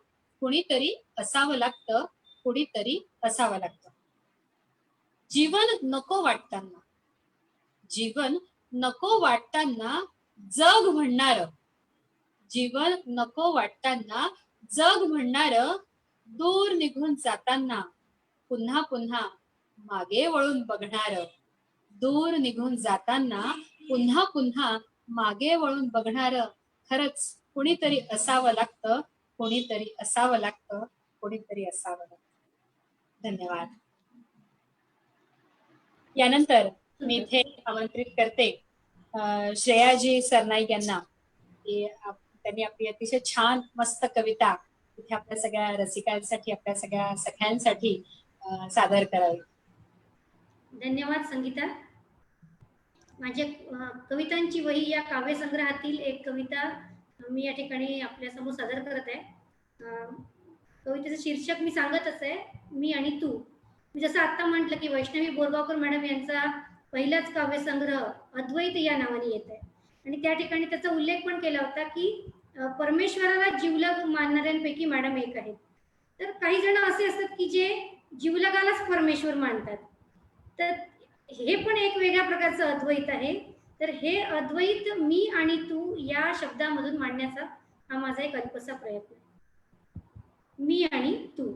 कुणीतरी असावं लागतं. कुणीतरी असावं लागतं. जीवन नको वाटताना जीवन नको वाटताना जग म्हणणारं. जीवन नको वाटताना जग म्हणणारं. दूर निघून जाताना पुन्हा पुन्हा मागे वळून बघणारं. दूर निघून जाताना पुन्हा पुन्हा मागे वळून बघणारं खरंच कुणीतरी असावं लागतं. कोणीतरी असावं लागतं. कोणीतरी असावं लागतं. धन्यवाद. यानंतर मी इथे आमंत्रित करते श्रेयाजी सरनाईक यांना की त्यांनी आपली अतिशय छान मस्त कविता इथे आपल्या सगळ्या रसिकांसाठी आपल्या सगळ्या सख्यांसाठी सादर करावी. धन्यवाद संगीता. माझ्या कवितांची वही या काव्यसंग्रहातील एक कविता मी या ठिकाणी आपल्या समोर सादर करत आहे. कवितेचं शीर्षक मी सांगतच आहे, मी आणि तू. जसं आता म्हटलं की वैष्णवी बोरगावकर मॅडम यांचा पहिलाच काव्यसंग्रह अद्वैत या नावाने येत आहे आणि त्या ठिकाणी त्याचा उल्लेख पण केला होता की परमेश्वराला जीवलग मानणाऱ्यांपैकी मॅडम एक आहेत. तर काही जण असे असतात की जे जीवलगालाच परमेश्वर मानतात. तर हे पण एक वेगळ्या प्रकारचं अद्वैत आहे. तर हे अद्वैत मी आणि तू या शब्दामधून मांडण्याचा हा माझा एक अल्पसा प्रयत्न. मी आणि तू.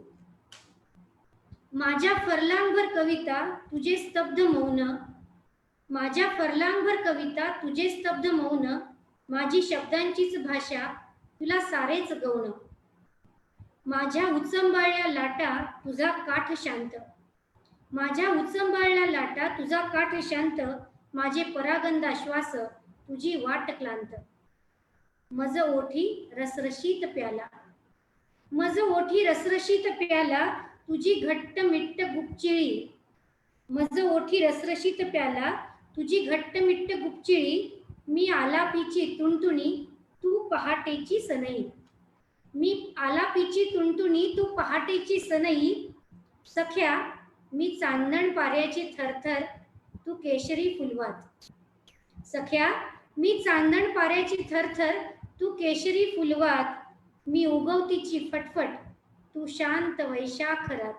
माझ्या फरलांगभर कविता तुझे स्तब्ध मौन. माझ्या फरलांगभर कविता तुझे स्तब्ध मौन. माझी शब्दांचीच भाषा तुला सारेच गौण. माझ्या उचंबाळल्या लाटा तुझा काठ शांत. माझ्या उचंबाळल्या लाटा तुझा काठ शांत. माझे परागंदा श्वास तुझी वाट क्लांत. मज ओठी रसरशीत प्याला. मज ओठी रसरशीत प्याला तुझी घट्ट मिट्ट गुपचिळी. मज ओठी रसरशीत प्याला तुझी घट्ट मिट्ट गुपचिळी. मी आलापीची तुणतुणी तू पहाटेची सनई. मी आलापीची तुणतुणी तू पहाटेची सनई. सख्या मी चांदण पाऱ्याची थरथर तू केशरी फुलवात. सख्या मी चांदण पाऱ्याची थरथर तू केशरी फुलवात. मी उगवतीची फटफट तू शांत वैशाखरात.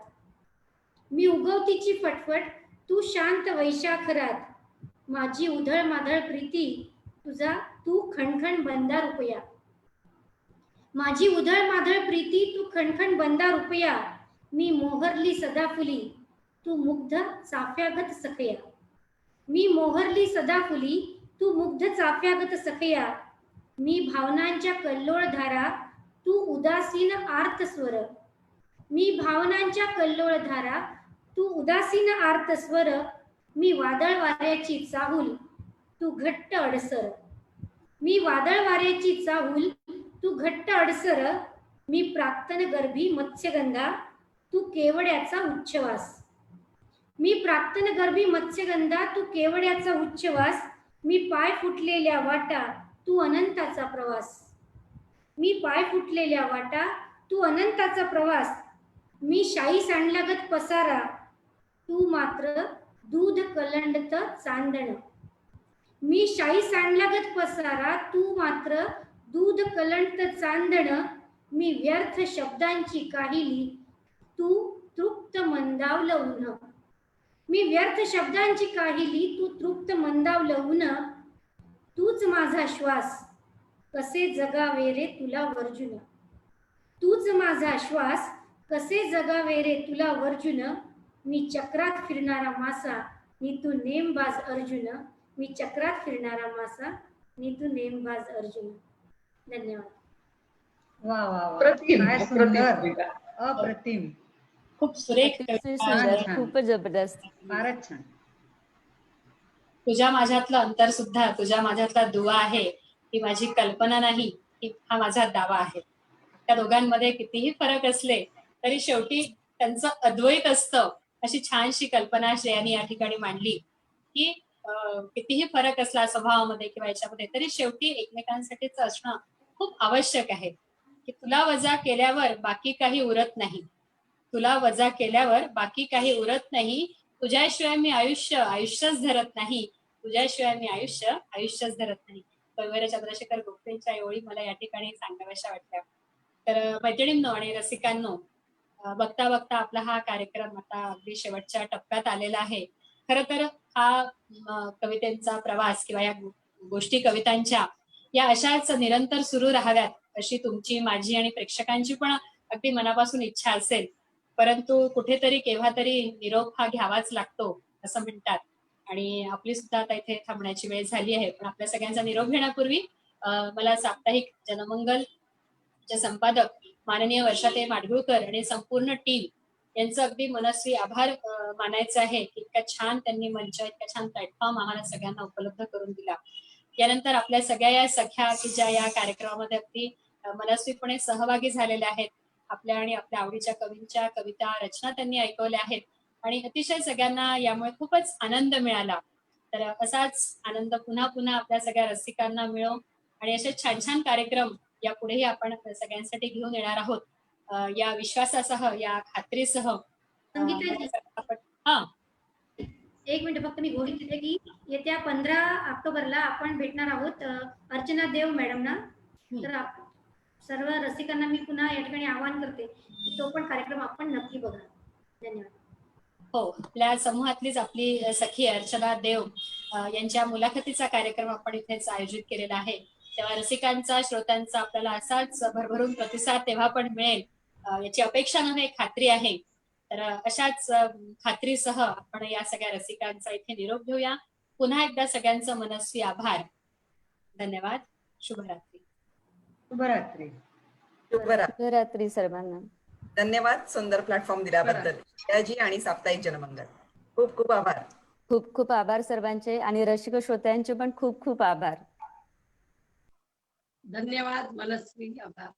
मी उगवतीची फटफट तू शांत वैशाखरात. माझी उधळ माधळ प्रीती तुझा तू खणखण बंदा रुपया. माझी उधळ माधळ प्रीती तू खणखण बंदा रुपया. मी मोहरली सदाफुली तू मुग्ध चाफ्यागत सखया. मी मोहरली सदाफुली तू मुग्ध चाफ्यागत सखया. मी भावनांच्या कल्लोळ धारा तू उदासीन आर्त स्वर. मी भावनांच्या कल्लोळ धारा तू उदासीन आर्त स्वर. मी वादळ वाऱ्याची चाहूल तू घट्ट अडसर. मी वादळ वाऱ्याची चाहूल तू घट्ट अडसर. मी प्राक्तन गर्भी मत्स्यगंधा तू केवड्याचा उच्छवास. मी प्राक्तन गर्भी मत्स्यगंधा तू केवड्याचा उच्छवास. मी पाय फुटलेल्या वाटा तू अनंताचा प्रवास. मी पाय फुटलेल्या वाटा तू अनंताचा प्रवास. मी शाई सांडलागत पसारा तू मात्र दूध कलंडत चांदण. मी शाई सांडलागत पसारा तू मात्र दूध कलंडत चांदण. मी व्यर्थ शब्दांची काहिली तू तृप्त मंदावलं उन्ह. मी व्यर्थ शब्दांची काहिली तू तृप्त मंदावलं उन्ह. तूच माझा श्वास कसे जगावे रे तुला वर्जुन. तूच माझा श्वास कसे जगावे रे तुला वर्जुन. मी चक्रात फिरणारा मासा नी तू नेमबाज अर्जुन. मी चक्रात फिरणारा मासा नी तू नेमबाज अर्जुन. धन्यवाद. वा वा वा, अप्रतिम, काय अप्रतिम सुंदर, कविता. अप्रतिम, खूप सुरेख अतिशय कविता. सुंदर, छान. खूपच जबरदस्त. फारच छान. तुझ्या माझ्यातलं अंतर सुद्धा तुझ्या माझ्यातला दुवा आहे. ही माझी कल्पना नाही, हा माझा दावा आहे. त्या दोघांमध्ये कितीही फरक असले तरी शेवटी त्यांचं अद्वैत असतं, अशी छानशी कल्पना श्रेयानी या ठिकाणी मांडली की कितीही फरक असला स्वभावामध्ये किंवा याच्यामध्ये तरी शेवटी एकमेकांसाठीच असणं खूप आवश्यक आहे. की तुला वजा केल्यावर बाकी काही उरत नाही. तुला वजा केल्यावर बाकी काही उरत नाही. तुझ्याशिवाय मी आयुष्यच धरत नाही. तुझ्याशिवाय मी आयुष्यच धरत नाही. कविवर्य चंद्रशेखर गोखलेंच्या ओळी मला या ठिकाणी सांगाव्याशा वाटल्या. तर मैत्रिणींनो आणि रसिकांनो, बघता बघता आपला हा कार्यक्रम आता अगदी शेवटच्या टप्प्यात आलेला आहे. खरं तर हा कवितेचा प्रवास किंवा या गोष्टी कवितांच्या या अशाच निरंतर सुरू राहाव्यात अशी तुमची, माझी आणि प्रेक्षकांची पण अगदी मनापासून इच्छा असेल. परंतु कुठेतरी केव्हा तरी निरोप हा घ्यावाच लागतो असं म्हणतात. आणि आपली सुद्धा आता इथे थांबण्याची वेळ झाली आहे. पण आपल्या सगळ्यांचा निरोप घेण्यापूर्वी मला साप्ताहिक जनमंगल चे संपादक माननीय वर्षाताई माडगुळकर आणि संपूर्ण टीम यांचं अगदी मनस्वी आभार मानायचं आहे. इतका छान त्यांनी मंच, इतका छान प्लॅटफॉर्म आम्हाला सगळ्यांना उपलब्ध करून दिला. यानंतर आपल्या सगळ्या या सख्या की ज्या या कार्यक्रमामध्ये अगदी मनस्वीपणे सहभागी झालेल्या आहेत. आपल्या आणि आपल्या आवडीच्या कवींच्या कविता रचना त्यांनी ऐकवल्या आहेत आणि अतिशय सगळ्यांना यामुळे खूपच आनंद मिळाला. तर असाच आनंद पुन्हा पुन्हा आपल्या सगळ्या रसिकांना मिळो आणि असे छान छान कार्यक्रम यापुढेही आपण सगळ्यांसाठी घेऊन येणार आहोत. या विश्वासासह, या खात्रीसह संगीताजी, आपण हा एक मिनिट फक्त मी घोषित केले की येत्या 15 ऑक्टोबरला आपण भेटणार आहोत अर्चना देव मॅडमना. तर सर्व रसिकांना मी पुन्हा या ठिकाणी आवाहन करते की तो पण कार्यक्रम आपण नक्की बघा. धन्यवाद. हो, आपल्या समूहातलीच आपली सखी अर्चना देव यांच्या मुलाखतीचा कार्यक्रम आपण इथेच आयोजित केलेला आहे. तेव्हा रसिकांचा, श्रोत्यांचा आपल्याला असाच भरभरून प्रतिसाद तेव्हा पण मिळेल याची अपेक्षा नव्हे, खात्री आहे. तर अशाच खात्रीसह आपण या सगळ्या रसिकांचा इथे निरोप घेऊया. पुन्हा एकदा सगळ्यांचं मनस्वी आभार. धन्यवाद. शुभरात्री. शुभरात्री. शुभरात्री. शुभरात्री सर्वांना. धन्यवाद सुंदर प्लॅटफॉर्म दिल्याबद्दल श्रेयाजी आणि साप्ताहिक जनमंगल. खूप खूप आभार. खूप खूप आभार सर्वांचे आणि रसिक श्रोत्यांचे पण खूप खूप आभार. धन्यवाद मनस्वी. आभार.